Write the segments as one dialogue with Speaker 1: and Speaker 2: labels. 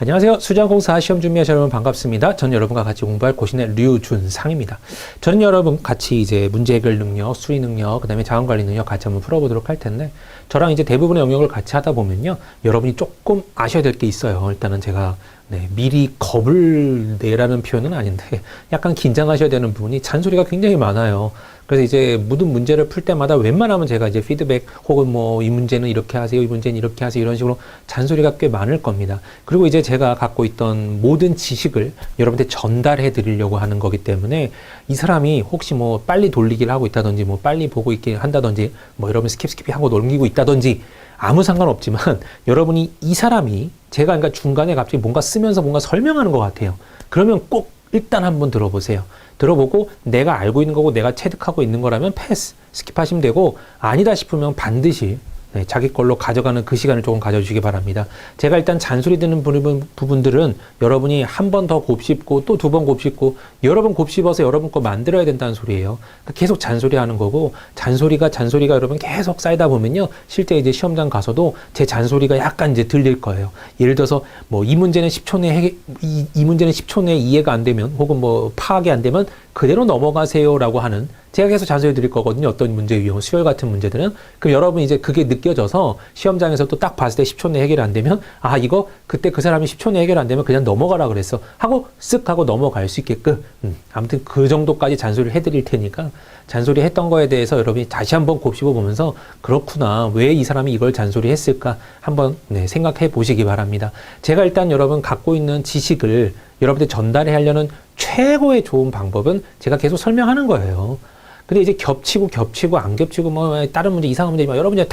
Speaker 1: 안녕하세요. 수장공사 시험 준비하시는 여러분 반갑습니다. 저는 여러분과 같이 공부할 고신의 류준상입니다. 저는 여러분 같이 이제 문제 해결 능력, 수리 능력, 그 다음에 자원관리 능력 같이 한번 풀어보도록 할 텐데, 저랑 이제 대부분의 영역을 같이 하다 보면요, 여러분이 조금 아셔야 될 게 있어요. 일단은 제가 미리 겁을 내라는 표현은 아닌데 약간 긴장하셔야 되는 부분이 잔소리가 굉장히 많아요. 그래서 이제 모든 문제를 풀 때마다 웬만하면 제가 이제 피드백 혹은 뭐 이 문제는 이렇게 하세요, 이 문제는 이렇게 하세요, 이런 식으로 잔소리가 꽤 많을 겁니다. 그리고 이제 제가 갖고 있던 모든 지식을 여러분한테 전달해 드리려고 하는 거기 때문에 이 사람이 혹시 뭐 빨리 돌리기를 하고 있다든지 뭐 빨리 보고 있게 한다든지 뭐 여러분 스킵 하고 넘기고 있다든지 아무 상관없지만 여러분이 이 사람이 제가 그러니까 중간에 갑자기 뭔가 쓰면서 뭔가 설명하는 것 같아요. 그러면 꼭 일단 한번 들어보세요. 들어보고 내가 알고 있는 거고 내가 체득하고 있는 거라면 패스, 스킵하시면 되고, 아니다 싶으면 반드시 자기 걸로 가져가는 그 시간을 조금 가져주시기 바랍니다. 제가 일단 잔소리 드는 부분들은 여러분이 한 번 더 곱씹고 또 두 번 곱씹고 여러 번 곱씹어서 여러분 거 만들어야 된다는 소리예요. 그러니까 계속 잔소리 하는 거고, 잔소리가 여러분 계속 쌓이다 보면요, 실제 이제 시험장 가서도 제 잔소리가 약간 이제 들릴 거예요. 예를 들어서 뭐 이 문제는 10초 내에 이 문제는 10초 내에 이해가 안 되면 혹은 뭐 파악이 안 되면 그대로 넘어가세요라고 하는, 제가 계속 잔소리 드릴 거거든요. 어떤 문제 유형, 수열 같은 문제들은. 그럼 여러분 이제 그게 느껴져서 시험장에서 또 딱 봤을 때 10초 내에 해결 안 되면, 아, 이거 그때 그 사람이 10초 내에 해결 안 되면 그냥 넘어가라 그랬어 하고 쓱 하고 넘어갈 수 있게끔, 아무튼 그 정도까지 잔소리를 해드릴 테니까 잔소리 했던 거에 대해서 여러분이 다시 한번 곱씹어 보면서 그렇구나, 왜 이 사람이 이걸 잔소리 했을까 한번 생각해 보시기 바랍니다. 제가 일단 여러분 갖고 있는 지식을 여러분한테 전달해 하려는 최고의 좋은 방법은 제가 계속 설명하는 거예요. 근데 이제 겹치고 안 겹치고 뭐 다른 문제, 이상한 문제, 여러 문제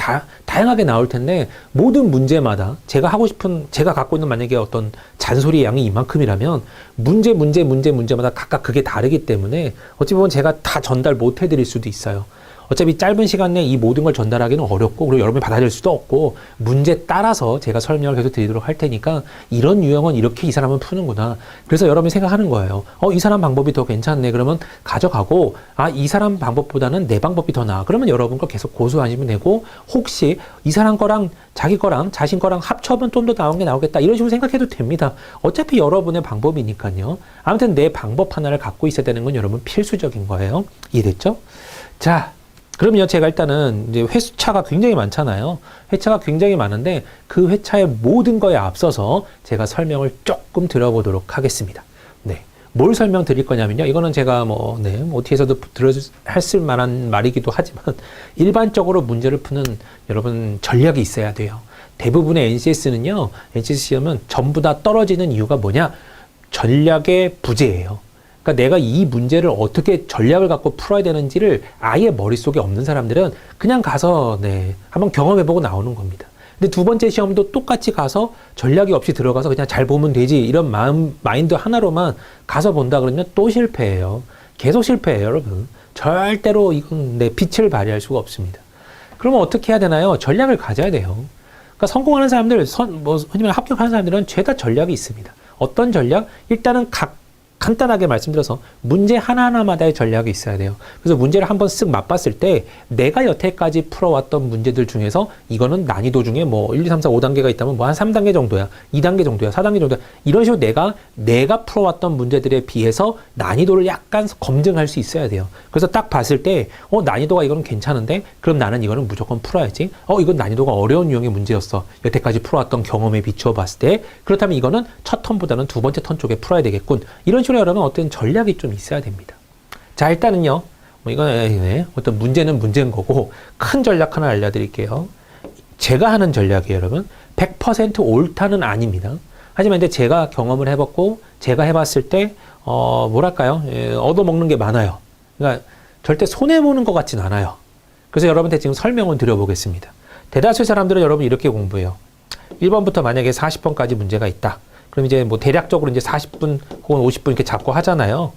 Speaker 1: 다양하게 나올 텐데, 모든 문제마다 제가 갖고 있는 만약에 어떤 잔소리의 양이 이만큼이라면 문제마다 각각 그게 다르기 때문에 어찌 보면 제가 다 전달 못 해드릴 수도 있어요. 어차피 짧은 시간 내에 이 모든 걸 전달하기는 어렵고, 그리고 여러분이 받아들일 수도 없고, 문제 따라서 제가 설명을 계속 드리도록 할 테니까 이런 유형은 이렇게 이 사람은 푸는구나. 그래서 여러분이 생각하는 거예요. 이 사람 방법이 더 괜찮네. 그러면 가져가고, 이 사람 방법보다는 내 방법이 더 나아. 그러면 여러분 거 계속 고수하시면 되고, 혹시 이 사람 거랑 자기 거랑 자신 거랑 합쳐보면 좀 더 나은 게 나오겠다, 이런 식으로 생각해도 됩니다. 어차피 여러분의 방법이니까요. 아무튼 내 방법 하나를 갖고 있어야 되는 건 여러분 필수적인 거예요. 이해됐죠? 자, 그러면 제가 일단은 이제 회차가 굉장히 많잖아요. 회차가 굉장히 많은데 그 회차의 모든 거에 앞서서 제가 설명을 조금 드려보도록 하겠습니다. 뭘 설명드릴 거냐면요, 이거는 제가 OT에서도 했을 만한 말이기도 하지만, 일반적으로 문제를 푸는 여러분 전략이 있어야 돼요. 대부분의 NCS는요, NCS 시험은 전부 다 떨어지는 이유가 뭐냐? 전략의 부재예요. 그러니까 내가 이 문제를 어떻게 전략을 갖고 풀어야 되는지를 아예 머릿속에 없는 사람들은 그냥 가서 한번 경험해보고 나오는 겁니다. 근데 두 번째 시험도 똑같이 가서 전략이 없이 들어가서 그냥 잘 보면 되지, 이런 마인드 하나로만 가서 본다 그러면 또 실패해요. 계속 실패해요, 여러분. 절대로 이건 빛을 발휘할 수가 없습니다. 그러면 어떻게 해야 되나요? 전략을 가져야 돼요. 그러니까 성공하는 사람들, 흔히 말해 합격하는 사람들은 죄다 전략이 있습니다. 어떤 전략? 일단은 간단하게 말씀드려서 문제 하나하나마다의 전략이 있어야 돼요. 그래서 문제를 한번 쓱 맛봤을 때 내가 여태까지 풀어왔던 문제들 중에서 이거는 난이도 중에 1, 2, 3, 4, 5단계가 있다면 한 3단계 정도야, 2단계 정도야, 4단계 정도야, 이런 식으로 내가 풀어왔던 문제들에 비해서 난이도를 약간 검증할 수 있어야 돼요. 그래서 딱 봤을 때 난이도가 이거는 괜찮은데, 그럼 나는 이거는 무조건 풀어야지. 이건 난이도가 어려운 유형의 문제였어, 여태까지 풀어왔던 경험에 비추어 봤을 때. 그렇다면 이거는 첫 턴보다는 두 번째 턴 쪽에 풀어야 되겠군. 이런 식으로 여러분 어떤 전략이 좀 있어야 됩니다. 자, 일단은요, 이거는 어떤 문제는 문제인 거고, 큰 전략 하나 알려드릴게요. 제가 하는 전략이에요, 여러분. 100% 옳다는 아닙니다. 하지만 이제 제가 경험을 해봤고, 제가 해봤을 때 얻어먹는 게 많아요. 그러니까 절대 손해보는 것 같진 않아요. 그래서 여러분한테 지금 설명을 드려보겠습니다. 대다수의 사람들은 여러분 이렇게 공부해요. 1번부터 만약에 40번까지 문제가 있다. 그럼 이제 대략적으로 이제 40분 혹은 50분 이렇게 잡고 하잖아요.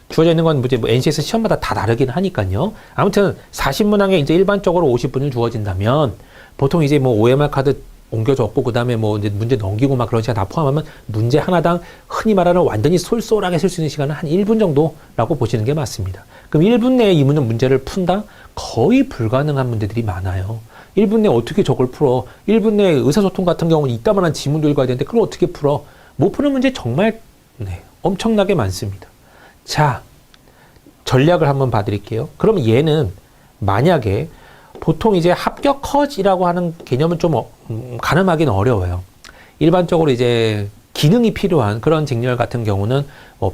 Speaker 1: 주어져 있는 건 NCS 시험마다 다 다르긴 하니까요. 아무튼 40문항에 이제 일반적으로 50분을 주어진다면, 보통 이제 OMR 카드 옮겨 적고 그다음에 이제 문제 넘기고 막 그런 시간 다 포함하면 문제 하나당 흔히 말하는 완전히 쏠쏠하게 쓸 수 있는 시간은 한 1분 정도라고 보시는 게 맞습니다. 그럼 1분 내에 이 문제를 푼다? 거의 불가능한 문제들이 많아요. 1분 내에 어떻게 저걸 풀어? 1분 내에 의사소통 같은 경우는 이따만한 지문도 읽어야 되는데 그걸 어떻게 풀어? 못 푸는 문제 정말 엄청나게 많습니다. 자, 전략을 한번 봐드릴게요. 그럼 얘는 만약에 보통 이제 합격 컷이라고 하는 개념은 좀 가늠하기는 어려워요. 일반적으로 이제 기능이 필요한 그런 직렬 같은 경우는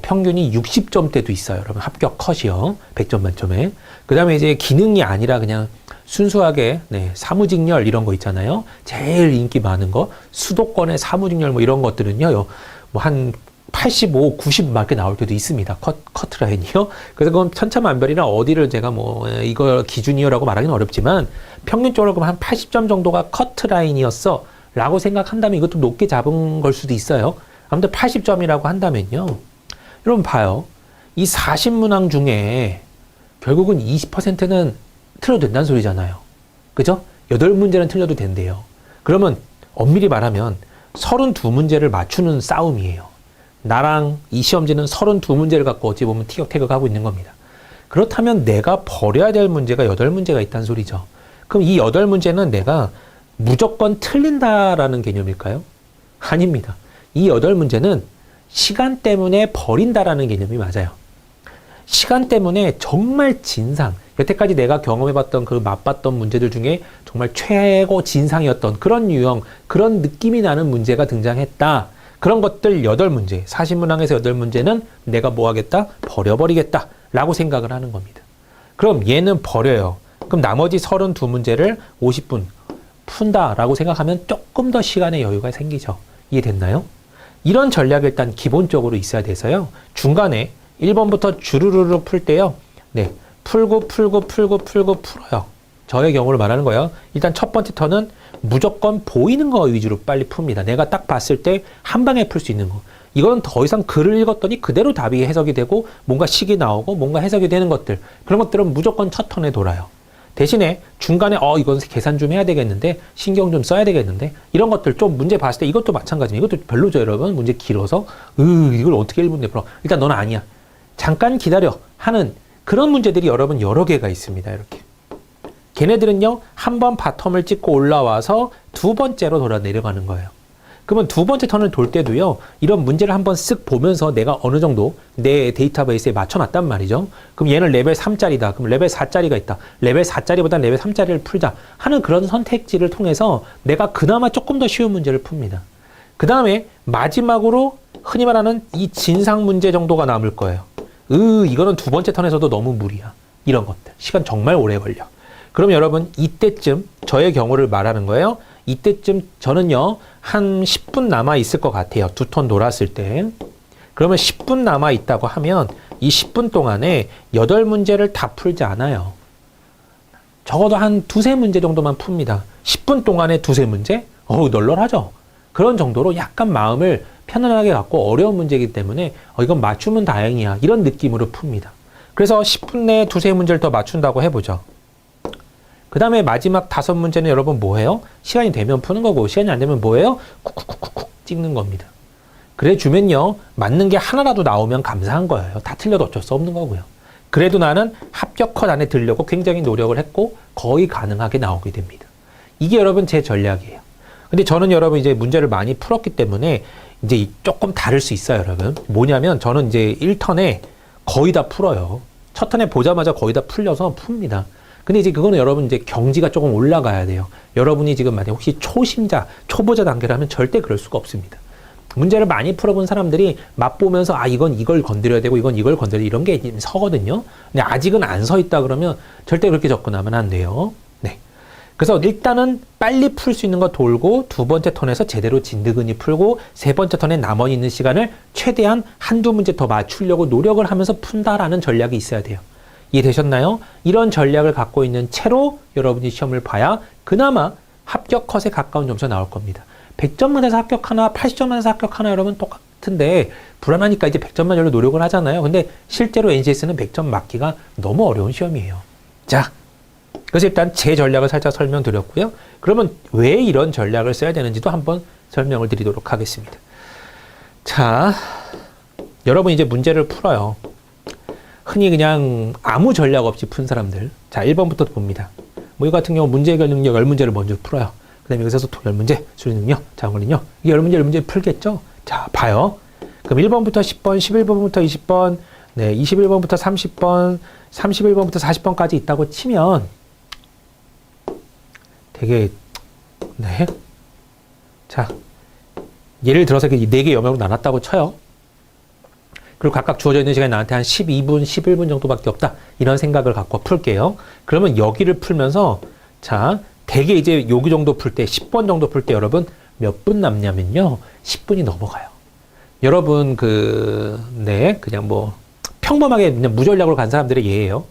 Speaker 1: 평균이 60점대도 있어요. 여러분 합격 컷이요. 100점 만점에. 그 다음에 이제 기능이 아니라 그냥 순수하게 사무직렬 이런 거 있잖아요. 제일 인기 많은 거 수도권의 사무직렬 뭐 이런 것들은요. 뭐 한 85, 90 맞게 나올 때도 있습니다. 커트라인이요. 그래서 그건 천차만별이라 어디를 제가 뭐 이거 기준이요라고 말하기는 어렵지만 평균적으로 그럼 한 80점 정도가 커트라인이었어 라고 생각한다면 이것도 높게 잡은 걸 수도 있어요. 아무튼 80점이라고 한다면요. 여러분 봐요. 이 40문항 중에 결국은 20%는 틀려도 된다는 소리잖아요. 그죠? 8문제는 틀려도 된대요. 그러면 엄밀히 말하면 32문제를 맞추는 싸움이에요. 나랑 이 시험지는 32문제를 갖고 어찌 보면 티격태격하고 있는 겁니다. 그렇다면 내가 버려야 될 문제가 8문제가 있다는 소리죠. 그럼 이 8문제는 내가 무조건 틀린다라는 개념일까요? 아닙니다. 이 8문제는 시간 때문에 버린다라는 개념이 맞아요. 시간 때문에 정말 진상, 여태까지 내가 경험해봤던 그 맛봤던 문제들 중에 정말 최고 진상이었던 그런 유형, 그런 느낌이 나는 문제가 등장했다. 그런 것들 8문제, 40문항에서 8문제는 내가 뭐 하겠다? 버려버리겠다 라고 생각을 하는 겁니다. 그럼 얘는 버려요. 그럼 나머지 32문제를 50분 푼다라고 생각하면 조금 더 시간의 여유가 생기죠. 이해됐나요? 이런 전략이 일단 기본적으로 있어야 돼서요. 중간에 1번부터 주르르르 풀 때요. 풀고 풀어요. 저의 경우를 말하는 거예요. 일단 첫 번째 턴은 무조건 보이는 거 위주로 빨리 풉니다. 내가 딱 봤을 때 한 방에 풀 수 있는 거. 이건 더 이상 글을 읽었더니 그대로 답이 해석이 되고 뭔가 식이 나오고 뭔가 해석이 되는 것들. 그런 것들은 무조건 첫 턴에 돌아요. 대신에 중간에 이건 계산 좀 해야 되겠는데 신경 좀 써야 되겠는데 이런 것들 좀 문제 봤을 때 이것도 마찬가지입니다. 이것도 별로죠 여러분. 문제 길어서 이걸 어떻게 1분에 풀어. 일단 너는 아니야. 잠깐 기다려 하는 그런 문제들이 여러분 여러 개가 있습니다. 이렇게. 걔네들은요 한 번 바텀을 찍고 올라와서 두 번째로 돌아 내려가는 거예요. 그러면 두 번째 턴을 돌 때도요 이런 문제를 한번 쓱 보면서 내가 어느 정도 내 데이터베이스에 맞춰놨단 말이죠. 그럼 얘는 레벨 3짜리다. 그럼 레벨 4짜리가 있다. 레벨 4짜리보다 레벨 3짜리를 풀자 하는 그런 선택지를 통해서 내가 그나마 조금 더 쉬운 문제를 풉니다. 그 다음에 마지막으로 흔히 말하는 이 진상 문제 정도가 남을 거예요. 이거는 두 번째 턴에서도 너무 무리야. 이런 것들. 시간 정말 오래 걸려. 그럼 여러분 이때쯤 저의 경우를 말하는 거예요. 이때쯤 저는요 한 10분 남아 있을 것 같아요. 두 턴 돌았을 때. 그러면 10분 남아 있다고 하면 이 10분 동안에 8문제를 다 풀지 않아요. 적어도 한 두세 문제 정도만 풉니다. 10분 동안에 두세 문제? 널널하죠. 그런 정도로 약간 마음을 편안하게 갖고 어려운 문제이기 때문에 이건 맞추면 다행이야. 이런 느낌으로 풉니다. 그래서 10분 내에 두세 문제를 더 맞춘다고 해보죠. 그 다음에 마지막 5문제는 여러분 뭐해요? 시간이 되면 푸는 거고 시간이 안 되면 뭐해요? 쿡쿡쿡쿡 찍는 겁니다. 그래 주면요 맞는 게 하나라도 나오면 감사한 거예요. 다 틀려도 어쩔 수 없는 거고요. 그래도 나는 합격 컷 안에 들려고 굉장히 노력을 했고 거의 가능하게 나오게 됩니다. 이게 여러분 제 전략이에요. 근데 저는 여러분 이제 문제를 많이 풀었기 때문에 이제 조금 다를 수 있어요 여러분. 뭐냐면 저는 이제 1턴에 거의 다 풀어요. 첫 턴에 보자마자 거의 다 풀려서 풉니다. 근데 이제 그거는 여러분 이제 경지가 조금 올라가야 돼요. 여러분이 지금 만약 혹시 초심자, 초보자 단계라면 절대 그럴 수가 없습니다. 문제를 많이 풀어본 사람들이 맛보면서 이건 이걸 건드려야 되고 이건 이걸 건드려야 돼 이런 게 서거든요. 근데 아직은 안 서 있다 그러면 절대 그렇게 접근하면 안 돼요. 그래서 일단은 빨리 풀 수 있는 거 돌고 두 번째 턴에서 제대로 진드근히 풀고 세 번째 턴에 남아 있는 시간을 최대한 한두 문제 더 맞추려고 노력을 하면서 푼다라는 전략이 있어야 돼요. 이해되셨나요? 이런 전략을 갖고 있는 채로 여러분이 시험을 봐야 그나마 합격 컷에 가까운 점수가 나올 겁니다. 100점 만에서 합격하나 80점 만에서 합격하나 여러분 똑같은데 불안하니까 이제 100점 만으로 노력을 하잖아요. 근데 실제로 NCS는 100점 맞기가 너무 어려운 시험이에요. 자, 그래서 일단 제 전략을 살짝 설명드렸고요. 그러면 왜 이런 전략을 써야 되는지도 한번 설명을 드리도록 하겠습니다. 자, 여러분 이제 문제를 풀어요. 흔히 그냥 아무 전략 없이 푼 사람들. 자, 1번부터 봅니다. 뭐 이 같은 경우 문제 해결 능력 10문제를 먼저 풀어요. 그 다음에 여기서 또 10문제, 수리 능력, 자원 능력. 이게 10문제 풀겠죠? 자, 봐요. 그럼 1번부터 10번, 11번부터 20번, 네, 21번부터 30번, 31번부터 40번까지 있다고 치면 되게, 네. 자, 예를 들어서 4개 영역으로 나눴다고 쳐요. 그리고 각각 주어져 있는 시간이 나한테 한 12분, 11분 정도밖에 없다. 이런 생각을 갖고 풀게요. 그러면 여기를 풀면서, 자, 대개 이제 여기 정도 풀 때, 10번 정도 풀 때 여러분 몇 분 남냐면요. 10분이 넘어가요. 여러분, 네, 그냥 뭐, 평범하게 그냥 무전략으로 간 사람들의 예예요.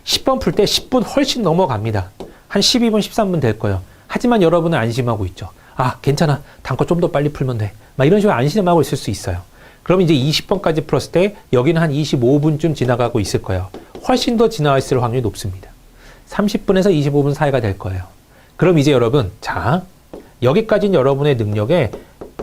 Speaker 1: 10번 풀 때 10분 훨씬 넘어갑니다. 한 12분, 13분 될 거예요. 하지만 여러분은 안심하고 있죠. 아, 괜찮아. 다음 거 좀 더 빨리 풀면 돼. 막 이런 식으로 안심하고 있을 수 있어요. 그럼 이제 20번까지 풀었을 때 여기는 한 25분쯤 지나가고 있을 거예요. 훨씬 더 지나가 있을 확률이 높습니다. 30분에서 25분 사이가 될 거예요. 그럼 이제 여러분, 자, 여기까지는 여러분의 능력에,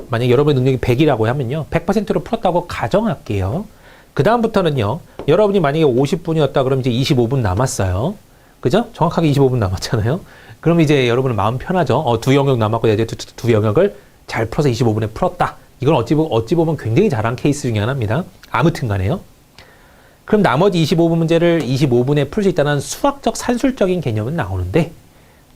Speaker 1: 만약 여러분의 능력이 100이라고 하면요. 100%로 풀었다고 가정할게요. 그 다음부터는요. 여러분이 만약에 50분이었다 그러면 이제 25분 남았어요. 그죠? 정확하게 25분 남았잖아요. 그럼 이제 여러분은 마음 편하죠. 두 영역 남았고 이제 두 영역을 잘 풀어서 25분에 풀었다. 이건 어찌 보면 굉장히 잘한 케이스 중에 하나입니다. 아무튼 간에요. 그럼 나머지 25분 문제를 25분에 풀 수 있다는 수학적 산술적인 개념은 나오는데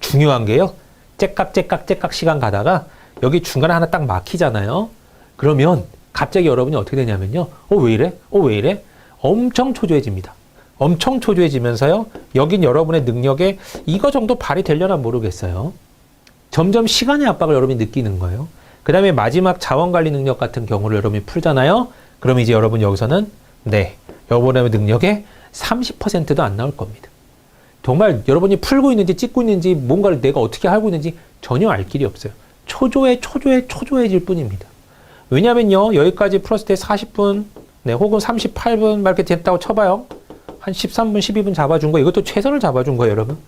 Speaker 1: 중요한 게요. 째깍 시간 가다가 여기 중간에 하나 딱 막히잖아요. 그러면 갑자기 여러분이 어떻게 되냐면요. 왜 이래? 왜 이래? 엄청 초조해집니다. 엄청 초조해지면서요. 여긴 여러분의 능력에 이거 정도 발휘되려나 모르겠어요. 점점 시간의 압박을 여러분이 느끼는 거예요. 그 다음에 마지막 자원관리 능력 같은 경우를 여러분이 풀잖아요. 그럼 이제 여러분 여기서는 네, 여러분의 능력의 30%도 안 나올 겁니다. 정말 여러분이 풀고 있는지 찍고 있는지 뭔가를 내가 어떻게 하고 있는지 전혀 알 길이 없어요. 초조해질 뿐입니다. 왜냐면요. 여기까지 풀었을 때 40분, 네, 혹은 38분 막 이렇게 됐다고 쳐봐요. 한 13분, 12분 잡아준 거, 이것도 최선을 잡아준 거예요, 여러분.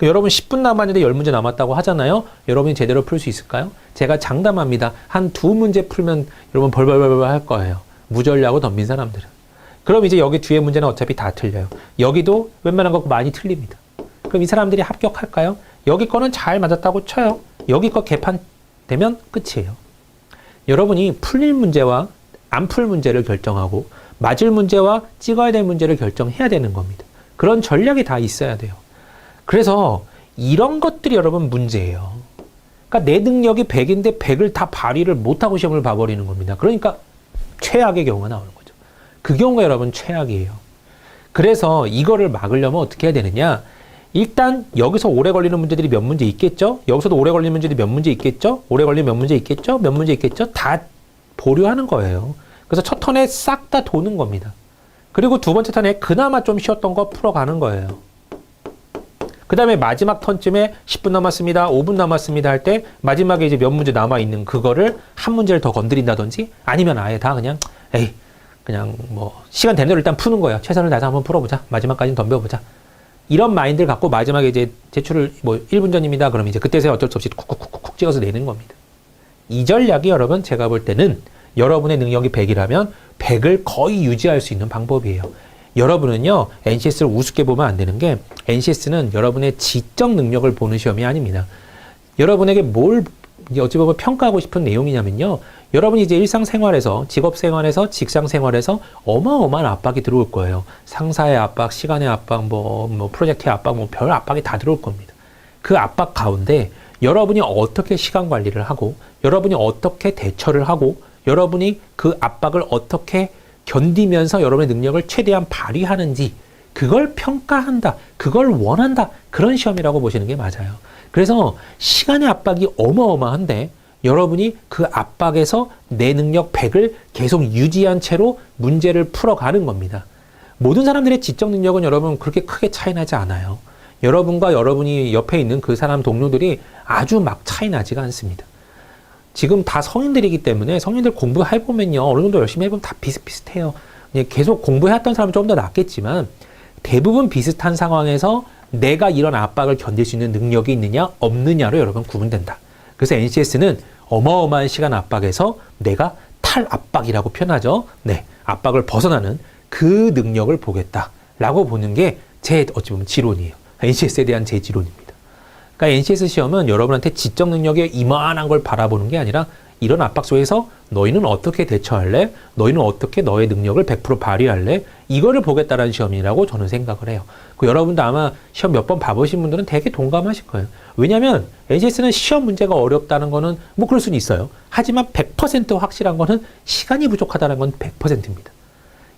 Speaker 1: 여러분 10분 남았는데 10문제 남았다고 하잖아요. 여러분이 제대로 풀 수 있을까요? 제가 장담합니다. 한 2문제 풀면 여러분 벌벌벌벌 할 거예요. 무전략으로 덤빈 사람들은. 그럼 이제 여기 뒤에 문제는 어차피 다 틀려요. 여기도 웬만한 거 많이 틀립니다. 그럼 이 사람들이 합격할까요? 여기 거는 잘 맞았다고 쳐요. 여기 거 개판되면 끝이에요. 여러분이 풀릴 문제와 안 풀 문제를 결정하고 맞을 문제와 찍어야 될 문제를 결정해야 되는 겁니다. 그런 전략이 다 있어야 돼요. 그래서 이런 것들이 여러분 문제예요. 그러니까 내 능력이 100인데 100을 다 발휘를 못하고 시험을 봐버리는 겁니다. 그러니까 최악의 경우가 나오는 거죠. 그 경우가 여러분 최악이에요. 그래서 이거를 막으려면 어떻게 해야 되느냐. 일단 여기서 오래 걸리는 문제들이 몇 문제 있겠죠. 여기서도 오래 걸리는 문제들이 몇 문제 있겠죠. 오래 걸리는 몇 문제 있겠죠. 몇 문제 있겠죠. 다 보류하는 거예요. 그래서 첫 턴에 싹 다 도는 겁니다. 그리고 두 번째 턴에 그나마 좀 쉬었던 거 풀어가는 거예요. 그 다음에 마지막 턴쯤에 10분 남았습니다. 5분 남았습니다. 할 때 마지막에 이제 몇 문제 남아있는 그거를 한 문제를 더 건드린다든지 아니면 아예 다 그냥 그냥 뭐 시간 되는 대로 일단 푸는 거예요. 최선을 다해서 한번 풀어보자. 마지막까지는 덤벼보자. 이런 마인드를 갖고 마지막에 이제 제출을 뭐 1분 전입니다. 그럼 이제 그때서야 어쩔 수 없이 쿡쿡쿡쿡 찍어서 내는 겁니다. 이 전략이 여러분 제가 볼 때는 여러분의 능력이 100이라면 100을 거의 유지할 수 있는 방법이에요. 여러분은요, NCS를 우습게 보면 안 되는 게, NCS는 여러분의 지적 능력을 보는 시험이 아닙니다. 여러분에게 뭘, 어찌 보면 평가하고 싶은 내용이냐면요, 여러분이 이제 일상생활에서, 직업생활에서, 직장생활에서 어마어마한 압박이 들어올 거예요. 상사의 압박, 시간의 압박, 뭐 프로젝트의 압박, 뭐 별 압박이 다 들어올 겁니다. 그 압박 가운데 여러분이 어떻게 시간 관리를 하고, 여러분이 어떻게 대처를 하고, 여러분이 그 압박을 어떻게 견디면서 여러분의 능력을 최대한 발휘하는지 그걸 평가한다. 그걸 원한다. 그런 시험이라고 보시는 게 맞아요. 그래서 시간의 압박이 어마어마한데 여러분이 그 압박에서 내 능력 100을 계속 유지한 채로 문제를 풀어가는 겁니다. 모든 사람들의 지적 능력은 여러분 그렇게 크게 차이 나지 않아요. 여러분과 여러분이 옆에 있는 그 사람 동료들이 아주 막 차이 나지가 않습니다. 지금 다 성인들이기 때문에 성인들 공부해보면요. 어느 정도 열심히 해보면 다 비슷비슷해요. 계속 공부해왔던 사람은 좀 더 낫겠지만 대부분 비슷한 상황에서 내가 이런 압박을 견딜 수 있는 능력이 있느냐 없느냐로 여러분 구분된다. 그래서 NCS는 어마어마한 시간 압박에서 내가 탈압박이라고 표현하죠. 네, 압박을 벗어나는 그 능력을 보겠다라고 보는 게 제 어찌 보면 지론이에요. NCS에 대한 제 지론입니다. 그러니까 NCS 시험은 여러분한테 지적 능력의 이만한 걸 바라보는 게 아니라 이런 압박 속에서 너희는 어떻게 대처할래? 너희는 어떻게 너의 능력을 100% 발휘할래? 이거를 보겠다라는 시험이라고 저는 생각을 해요. 그 여러분도 아마 시험 몇 번 봐보신 분들은 되게 동감하실 거예요. 왜냐하면 NCS는 시험 문제가 어렵다는 거는 뭐 그럴 수는 있어요. 하지만 100% 확실한 거는 시간이 부족하다는 건 100%입니다.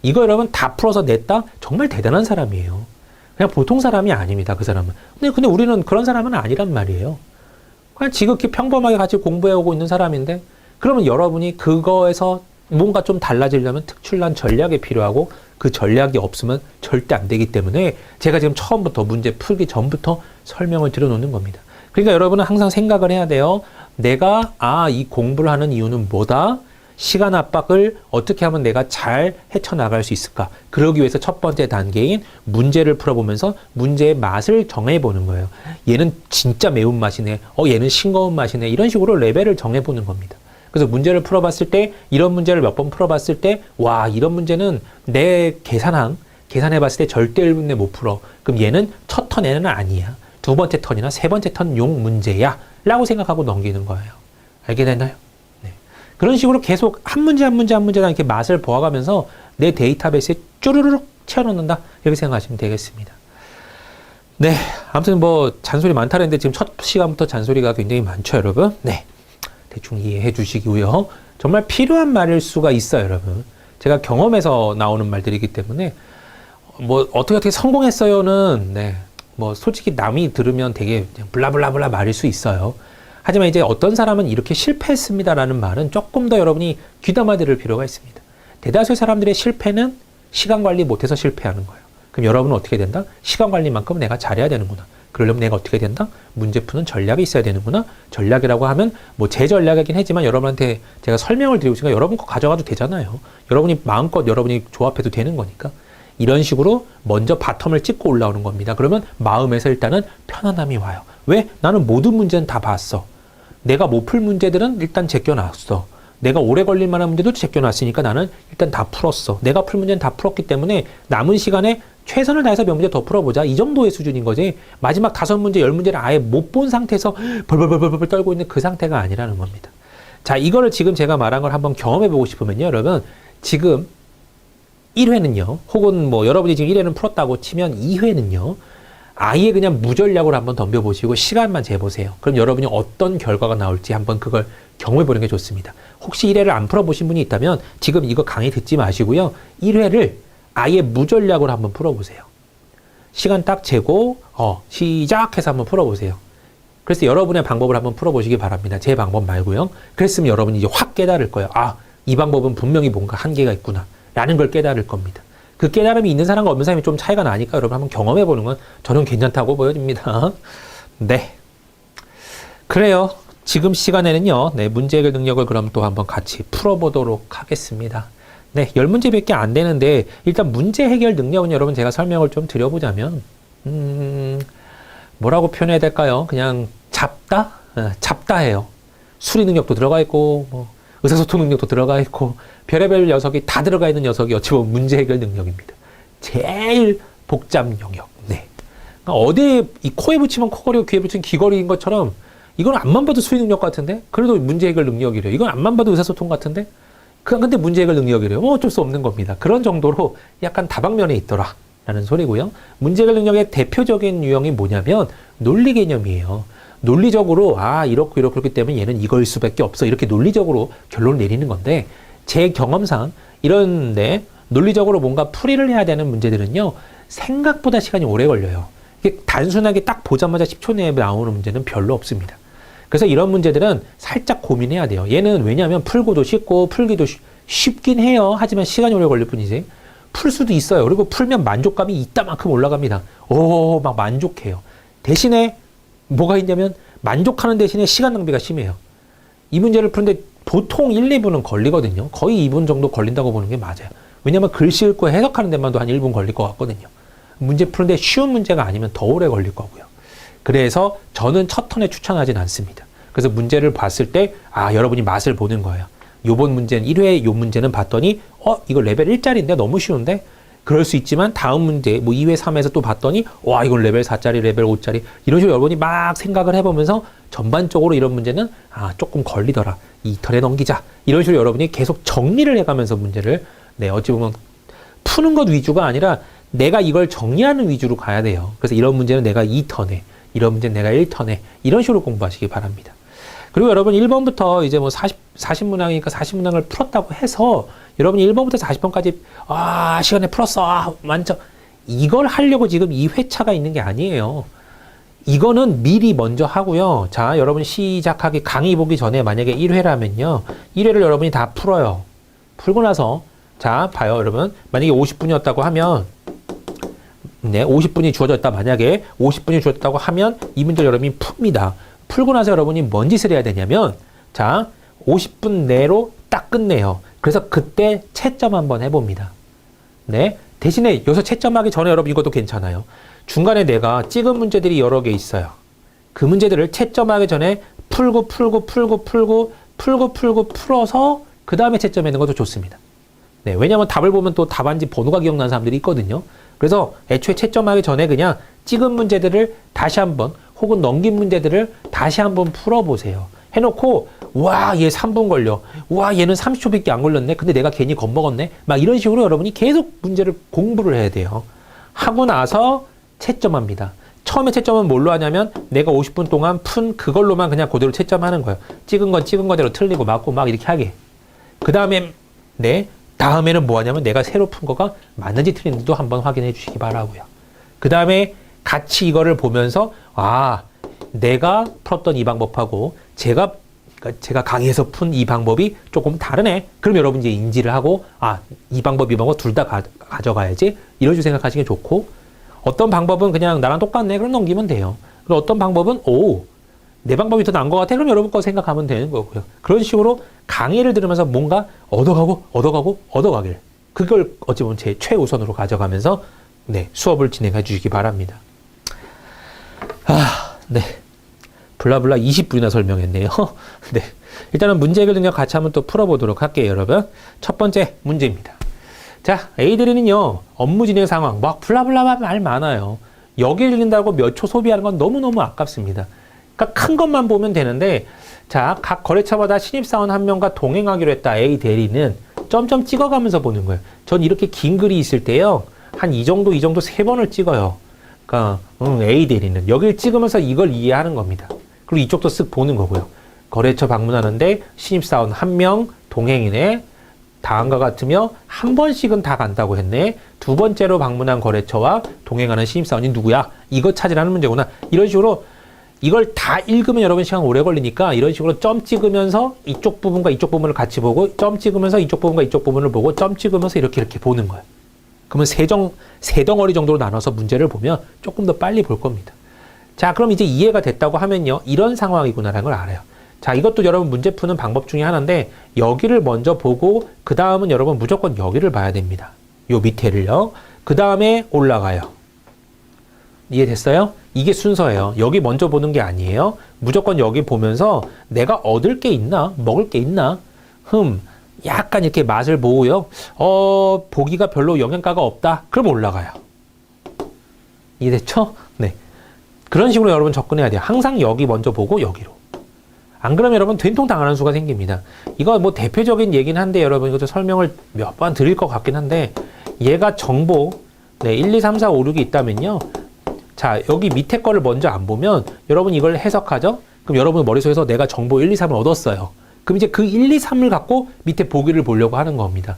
Speaker 1: 이거 여러분 다 풀어서 냈다? 정말 대단한 사람이에요. 그냥 보통 사람이 아닙니다. 그 사람은. 근데 우리는 그런 사람은 아니란 말이에요. 그냥 지극히 평범하게 같이 공부해오고 있는 사람인데 그러면 여러분이 그거에서 뭔가 좀 달라지려면 특출난 전략이 필요하고 그 전략이 없으면 절대 안 되기 때문에 제가 지금 처음부터 문제 풀기 전부터 설명을 드려놓는 겁니다. 그러니까 여러분은 항상 생각을 해야 돼요. 내가 이 공부를 하는 이유는 뭐다? 시간 압박을 어떻게 하면 내가 잘 헤쳐나갈 수 있을까? 그러기 위해서 첫 번째 단계인 문제를 풀어보면서 문제의 맛을 정해보는 거예요. 얘는 진짜 매운맛이네. 얘는 싱거운 맛이네. 이런 식으로 레벨을 정해보는 겁니다. 그래서 문제를 풀어봤을 때 이런 문제를 몇 번 풀어봤을 때 와 이런 문제는 내 계산해봤을 때 절대 1분 내 못 풀어. 그럼 얘는 첫 턴에는 아니야. 두 번째 턴이나 세 번째 턴용 문제야 라고 생각하고 넘기는 거예요. 알게 되나요? 네. 그런 식으로 계속 한 문제 한 문제 한 문제당 이렇게 맛을 보아가면서 내 데이터베이스에 쭈르륵 채워넣는다 이렇게 생각하시면 되겠습니다. 네, 아무튼 뭐 잔소리 많다 그랬는데 지금 첫 시간부터 잔소리가 굉장히 많죠 여러분. 네, 대충 이해해 주시고요. 정말 필요한 말일 수가 있어요 여러분. 제가 경험에서 나오는 말들이기 때문에 뭐 어떻게 성공했어요는 네, 뭐 솔직히 남이 들으면 되게 그냥 블라블라블라 말일 수 있어요. 하지만 이제 어떤 사람은 이렇게 실패했습니다라는 말은 조금 더 여러분이 귀담아 들을 필요가 있습니다. 대다수의 사람들의 실패는 시간 관리 못해서 실패하는 거예요. 그럼 여러분은 어떻게 된다? 시간 관리만큼 내가 잘해야 되는구나. 그러려면 내가 어떻게 된다? 문제 푸는 전략이 있어야 되는구나. 전략이라고 하면 뭐 제 전략이긴 하지만 여러분한테 제가 설명을 드리고 있으니까 여러분 거 가져가도 되잖아요. 여러분이 마음껏 여러분이 조합해도 되는 거니까. 이런 식으로 먼저 바텀을 찍고 올라오는 겁니다. 그러면 마음에서 일단은 편안함이 와요. 왜? 나는 모든 문제는 다 봤어. 내가 못 풀 문제들은 일단 제껴놨어. 내가 오래 걸릴 만한 문제도 제껴놨으니까 나는 일단 다 풀었어. 내가 풀 문제는 다 풀었기 때문에 남은 시간에 최선을 다해서 몇 문제 더 풀어보자. 이 정도의 수준인 거지. 마지막 5문제, 10문제를 아예 못 본 상태에서 벌벌벌벌 떨고 있는 그 상태가 아니라는 겁니다. 자, 이거를 지금 제가 말한 걸 한번 경험해보고 싶으면요. 여러분, 지금 1회는요. 혹은 뭐 여러분이 지금 1회는 풀었다고 치면 2회는요. 아예 그냥 무전략으로 한번 덤벼보시고 시간만 재보세요. 그럼 여러분이 어떤 결과가 나올지 한번 그걸 경험해보는 게 좋습니다. 혹시 1회를 안 풀어보신 분이 있다면 지금 이거 강의 듣지 마시고요. 1회를 아예 무전략으로 한번 풀어보세요. 시간 딱 재고 시작해서 한번 풀어보세요. 그래서 여러분의 방법을 한번 풀어보시기 바랍니다. 제 방법 말고요. 그랬으면 여러분이 이제 확 깨달을 거예요. 이 방법은 분명히 뭔가 한계가 있구나 라는 걸 깨달을 겁니다. 그 깨달음이 있는 사람과 없는 사람이 좀 차이가 나니까 여러분 한번 경험해보는 건 저는 괜찮다고 보여집니다. 네. 그래요. 지금 시간에는요. 네, 문제 해결 능력을 그럼 또 한번 같이 풀어보도록 하겠습니다. 네, 10문제밖에 안 되는데 일단 문제 해결 능력은 여러분 제가 설명을 좀 드려보자면 뭐라고 표현해야 될까요? 그냥 잡다? 잡다해요. 수리 능력도 들어가 있고 뭐 의사소통 능력도 들어가 있고 별의별 녀석이 다 들어가 있는 녀석이 어찌 보면 문제 해결 능력입니다. 제일 복잡 영역. 네. 그러니까 어디에 이 코에 붙이면 코걸이고 귀에 붙이면 귀걸이인 것처럼 이건 앞만 봐도 수리 능력 같은데 그래도 문제 해결 능력이래요. 이건 앞만 봐도 의사소통 같은데 근데 문제 해결 능력이래요. 어쩔 수 없는 겁니다. 그런 정도로 약간 다방면에 있더라 라는 소리고요. 문제 해결 능력의 대표적인 유형이 뭐냐면 논리 개념이에요. 논리적으로 이렇고 그렇기 때문에 얘는 이거일 수밖에 없어 이렇게 논리적으로 결론을 내리는 건데 제 경험상 이런데 논리적으로 뭔가 풀이를 해야 되는 문제들은요 생각보다 시간이 오래 걸려요. 이게 단순하게 딱 보자마자 10초 내에 나오는 문제는 별로 없습니다. 그래서 이런 문제들은 살짝 고민해야 돼요. 얘는 왜냐하면 풀고도 쉽고 풀기도 쉽긴 해요. 하지만 시간이 오래 걸릴 뿐이지 풀 수도 있어요. 그리고 풀면 만족감이 이따만큼 올라갑니다. 막 만족해요. 대신에 뭐가 있냐면 만족하는 대신에 시간 낭비가 심해요. 이 문제를 푸는데 보통 1, 2분은 걸리거든요. 거의 2분 정도 걸린다고 보는 게 맞아요. 왜냐하면 글씨 읽고 해석하는 데만도 한 1분 걸릴 것 같거든요. 문제 푸는데 쉬운 문제가 아니면 더 오래 걸릴 거고요. 그래서 저는 첫 턴에 추천하진 않습니다. 그래서 문제를 봤을 때 여러분이 맛을 보는 거예요. 요번 문제는 1회 요 문제는 봤더니 이거 레벨 1짜리인데 너무 쉬운데? 그럴 수 있지만 다음 문제 뭐 2회 3회에서 또 봤더니 이건 레벨 4짜리 레벨 5짜리 이런 식으로 여러분이 막 생각을 해보면서 전반적으로 이런 문제는 조금 걸리더라. 이 턴에 넘기자. 이런 식으로 여러분이 계속 정리를 해가면서 문제를 어찌 보면 푸는 것 위주가 아니라 내가 이걸 정리하는 위주로 가야 돼요. 그래서 이런 문제는 내가 2턴에, 이런 문제는 내가 1턴에 이런 식으로 공부하시기 바랍니다. 그리고 여러분 1번부터 이제 뭐 40문항이니까 40문항을 풀었다고 해서 여러분이 1번부터 40번까지 시간에 풀었어. 만점. 이걸 하려고 지금 이 회차가 있는 게 아니에요. 이거는 미리 먼저 하고요. 자, 여러분 시작하기 강의 보기 전에 만약에 1회라면요. 1회를 여러분이 다 풀어요. 풀고 나서 자, 봐요, 여러분. 만약에 50분이었다고 하면 50분이 주어졌다. 만약에 50분이 주어졌다고 하면 이 문제를 여러분이 풉니다. 풀고 나서 여러분이 뭔 짓을 해야 되냐면 자, 50분 내로 딱 끝내요. 그래서 그때 채점 한번 해봅니다. 네. 대신에 여기서 채점하기 전에 여러분 이것도 괜찮아요. 중간에 내가 찍은 문제들이 여러 개 있어요. 그 문제들을 채점하기 전에 풀고 풀어서 그 다음에 채점하는 것도 좋습니다. 네, 왜냐하면 답을 보면 또 답안지 번호가 기억나는 사람들이 있거든요. 그래서 애초에 채점하기 전에 그냥 찍은 문제들을 다시 한번 혹은 넘긴 문제들을 다시 한번 풀어보세요. 해놓고 얘 3분 걸려. 얘는 30초밖에 안 걸렸네. 근데 내가 괜히 겁먹었네. 막 이런 식으로 여러분이 계속 문제를 공부를 해야 돼요. 하고 나서 채점합니다. 처음에 채점은 뭘로 하냐면 내가 50분 동안 푼 그걸로만 그냥 그대로 채점하는 거예요. 찍은 건 찍은 거대로 틀리고 맞고 막 이렇게 하게. 그 다음에 다음에는 뭐 하냐면 내가 새로 푼 거가 맞는지 틀린지도 한번 확인해 주시기 바라고요. 그 다음에 같이 이거를 보면서 내가 풀었던 이 방법하고 제가 강의에서 푼 이 방법이 조금 다르네. 그럼 여러분 이제 인지를 하고 이 방법 둘 다 가져가야지. 이런 식으로 생각하시는 게 좋고, 어떤 방법은 그냥 나랑 똑같네. 그럼 넘기면 돼요. 그리고 어떤 방법은 내 방법이 더 나은 것 같아. 그럼 여러분 거 생각하면 되는 거고요. 그런 식으로 강의를 들으면서 뭔가 얻어가길. 그걸 어찌 보면 제 최우선으로 가져가면서 수업을 진행해 주시기 바랍니다. 블라블라 20분이나 설명했네요. 일단은 문제 해결 능력 같이 한번 또 풀어보도록 할게요, 여러분. 첫 번째 문제입니다. 자, A들이는요, 업무 진행 상황, 막 블라블라 말 많아요. 여기를 읽는다고 몇 초 소비하는 건 너무너무 아깝습니다. 그러니까 큰 것만 보면 되는데, 자, 각 거래처마다 신입사원 한 명과 동행하기로 했다. A 대리는 점점 찍어가면서 보는 거예요. 전 이렇게 긴 글이 있을 때요, 한 이 정도 3번을 찍어요. 그러니까 A 대리는 여기를 찍으면서 이걸 이해하는 겁니다. 그리고 이쪽도 쓱 보는 거고요. 거래처 방문하는데 신입사원 한 명 동행이네. 다음과 같으며 한 번씩은 다 간다고 했네. 두 번째로 방문한 거래처와 동행하는 신입사원이 누구야? 이거 찾으라는 문제구나. 이런 식으로 이걸 다 읽으면 여러분 시간 오래 걸리니까 이런 식으로 점 찍으면서 이쪽 부분과 이쪽 부분을 같이 보고 점 찍으면서 이쪽 부분과 이쪽 부분을 보고 점 찍으면서 이렇게 보는 거예요. 그러면 세 덩어리 정도로 나눠서 문제를 보면 조금 더 빨리 볼 겁니다. 자, 그럼 이제 이해가 됐다고 하면요. 이런 상황이구나라는 걸 알아요. 자, 이것도 여러분 문제 푸는 방법 중에 하나인데 여기를 먼저 보고 그 다음은 여러분 무조건 여기를 봐야 됩니다. 요 밑에를요. 그 다음에 올라가요. 이해됐어요? 이게 순서예요. 여기 먼저 보는 게 아니에요. 무조건 여기 보면서 내가 얻을 게 있나? 먹을 게 있나? 약간 이렇게 맛을 보고요. 보기가 별로 영양가가 없다. 그럼 올라가요. 이해됐죠? 네. 그런 식으로 여러분 접근해야 돼요. 항상 여기 먼저 보고 여기로. 안 그러면 여러분 된통 당하는 수가 생깁니다. 이거 뭐 대표적인 얘기는 한데 여러분 이것도 설명을 몇 번 드릴 것 같긴 한데 얘가 정보 1, 2, 3, 4, 5, 6이 있다면요. 자, 여기 밑에 거를 먼저 안 보면 여러분 이걸 해석하죠? 그럼 여러분 머릿속에서 내가 정보 1, 2, 3을 얻었어요. 그럼 이제 그 1, 2, 3을 갖고 밑에 보기를 보려고 하는 겁니다.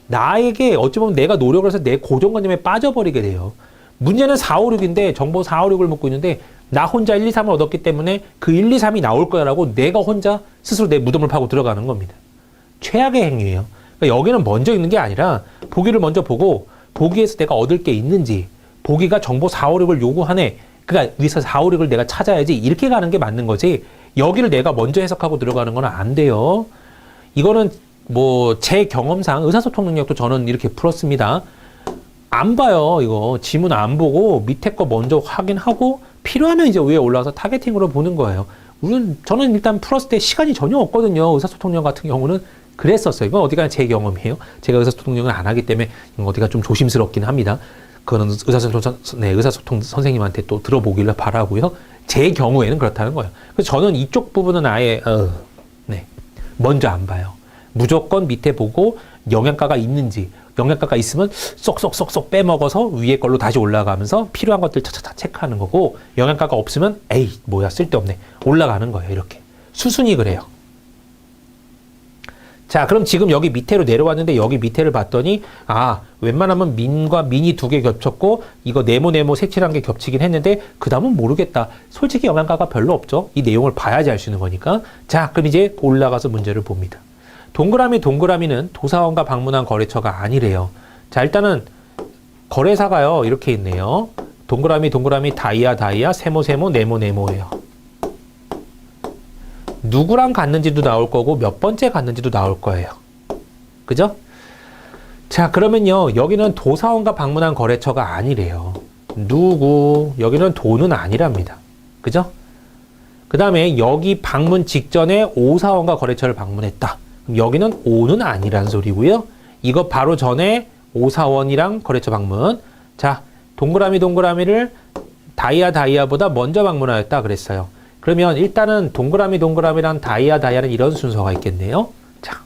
Speaker 1: 나에게 어찌 보면 내가 노력을 해서 내 고정관념에 빠져버리게 돼요. 문제는 4, 5, 6인데 정보 4, 5, 6을 묻고 있는데 나 혼자 1, 2, 3을 얻었기 때문에 그 1, 2, 3이 나올 거야라고 내가 혼자 스스로 내 무덤을 파고 들어가는 겁니다. 최악의 행위예요. 그러니까 여기는 먼저 읽는 게 아니라 보기를 먼저 보고 보기에서 내가 얻을 게 있는지 보기가 정보 4, 5, 6을 요구하네. 그러니까 위에서 4, 5, 6을 내가 찾아야지 이렇게 가는 게 맞는 거지 여기를 내가 먼저 해석하고 들어가는 건 안 돼요. 이거는 뭐 제 경험상 의사소통 능력도 저는 이렇게 풀었습니다. 안 봐요. 이거 지문 안 보고 밑에 거 먼저 확인하고 필요하면 이제 위에 올라와서 타겟팅으로 보는 거예요. 저는 일단 풀었을 때 시간이 전혀 없거든요. 의사소통력 같은 경우는 그랬었어요. 이건 어디가 제 경험이에요. 제가 의사소통력을 안 하기 때문에 어디가 좀 조심스럽긴 합니다. 그거는 의사소통 선생님한테 또 들어보기를 바라고요. 제 경우에는 그렇다는 거예요. 그래서 저는 이쪽 부분은 아예 네, 먼저 안 봐요. 무조건 밑에 보고 영양가가 있는지, 영양가가 있으면 쏙쏙쏙쏙 빼먹어서 위에 걸로 다시 올라가면서 필요한 것들 차차차 체크하는 거고, 영양가가 없으면 에이 뭐야 쓸데없네 올라가는 거예요. 이렇게 수순이 그래요. 자, 그럼 지금 여기 밑에로 내려왔는데 여기 밑에를 봤더니 웬만하면 민과 민이 두 개 겹쳤고 이거 네모 색칠한 게 겹치긴 했는데 그 다음은 모르겠다. 솔직히 영양가가 별로 없죠. 이 내용을 봐야지 알 수 있는 거니까. 자, 그럼 이제 올라가서 문제를 봅니다. 동그라미는 도사원과 방문한 거래처가 아니래요. 자, 일단은 거래사가요 이렇게 있네요. 동그라미 다이아 세모 네모예요. 누구랑 갔는지도 나올 거고 몇 번째 갔는지도 나올 거예요. 그죠? 자, 그러면요 여기는 도사원과 방문한 거래처가 아니래요. 여기는 도는 아니랍니다. 그죠? 그 다음에 여기 방문 직전에 오사원과 거래처를 방문했다. 그럼 여기는 오는 아니란 소리고요. 이거 바로 전에 오사원이랑 거래처 방문. 자, 동그라미를 다이아보다 먼저 방문하였다 그랬어요. 그러면 일단은 동그라미랑 다이아는 이런 순서가 있겠네요. 자,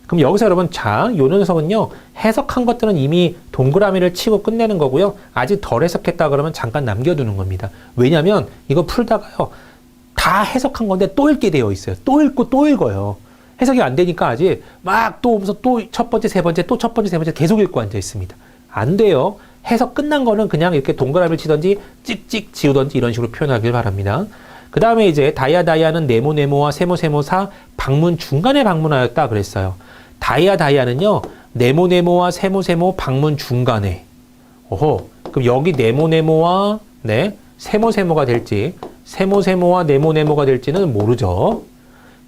Speaker 1: 그럼 여기서 여러분, 요 녀석은요, 해석한 것들은 이미 동그라미를 치고 끝내는 거고요. 아직 덜 해석했다 그러면 잠깐 남겨두는 겁니다. 왜냐면 이거 풀다가요, 다 해석한 건데 또 읽게 되어 있어요. 또 읽고 또 읽어요. 해석이 안 되니까 아직 막 또 오면서 또 첫 번째, 세 번째, 또 첫 번째, 세 번째 계속 읽고 앉아 있습니다. 안 돼요. 해석 끝난 거는 그냥 이렇게 동그라미를 치든지 찍찍 지우든지 이런 식으로 표현하길 바랍니다. 그 다음에 이제 다이아는 네모와 세모사 방문 중간에 방문하였다 그랬어요. 다이아는요 네모와 세모 방문 중간에. 그럼 여기 네모와 세모가 될지 세모와 네모가 될지는 모르죠.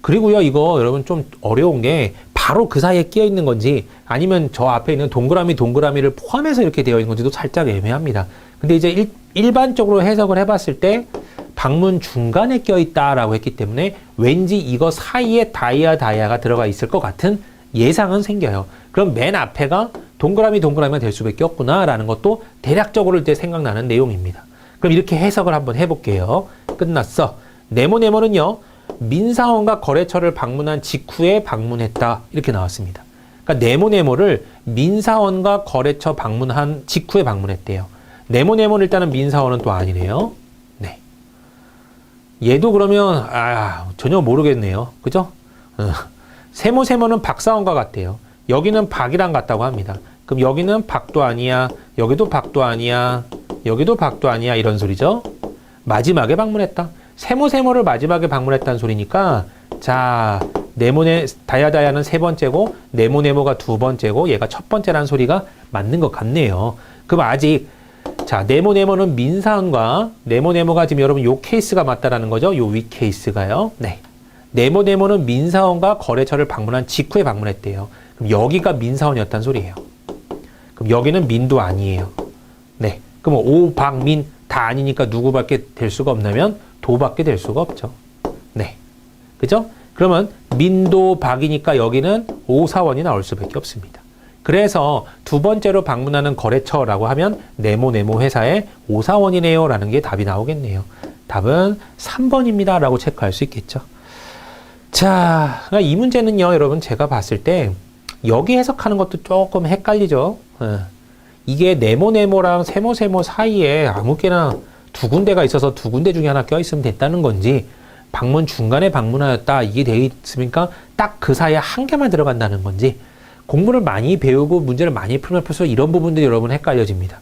Speaker 1: 그리고요 이거 여러분 좀 어려운 게 바로 그 사이에 끼어 있는 건지 아니면 저 앞에 있는 동그라미를 포함해서 이렇게 되어 있는 건지도 살짝 애매합니다. 근데 이제 일반적으로 해석을 해봤을 때 방문 중간에 껴있다라고 했기 때문에 왠지 이거 사이에 다이아가 들어가 있을 것 같은 예상은 생겨요. 그럼 맨 앞에가 동그라미가 될 수밖에 없구나라는 것도 대략적으로 이제 생각나는 내용입니다. 그럼 이렇게 해석을 한번 해볼게요. 끝났어. 네모는요 민사원과 거래처를 방문한 직후에 방문했다 이렇게 나왔습니다. 그러니까 네모를 민사원과 거래처 방문한 직후에 방문했대요. 네모는 일단은 민사원은 또 아니네요. 네. 얘도 그러면 전혀 모르겠네요. 그죠? 세모는 박사원과 같대요. 여기는 박이랑 같다고 합니다. 그럼 여기는 박도 아니야. 여기도 박도 아니야. 여기도 박도 아니야. 이런 소리죠. 마지막에 방문했다. 세모를 마지막에 방문했다는 소리니까 자 다이아는 세 번째고 네모가 두 번째고 얘가 첫 번째라는 소리가 맞는 것 같네요. 그럼 아직 자 네모는 민사원과 네모가 지금 여러분 요 케이스가 맞다라는 거죠. 요 위 케이스가요. 네. 네모는 민사원과 거래처를 방문한 직후에 방문했대요. 그럼 여기가 민사원이었단 소리예요. 그럼 여기는 민도 아니에요. 네. 그럼 오, 박, 민 다 아니니까 누구밖에 될 수가 없냐면 도밖에 될 수가 없죠. 네. 그죠? 그러면 민도 박이니까 여기는 오사원이 나올 수밖에 없습니다. 그래서 두 번째로 방문하는 거래처라고 하면 네모 회사의 오사원이네요 라는 게 답이 나오겠네요. 답은 3번입니다 라고 체크할 수 있겠죠. 자, 이 문제는요 여러분 제가 봤을 때 여기 해석하는 것도 조금 헷갈리죠. 이게 네모랑 세모 사이에 아무개나 두 군데가 있어서 두 군데 중에 하나 껴있으면 됐다는 건지 방문 중간에 방문하였다 이게 되어 있으니까 딱 그 사이에 한 개만 들어간다는 건지 공부를 많이 배우고 문제를 많이 풀면 풀수록 이런 부분들이 여러분 헷갈려집니다.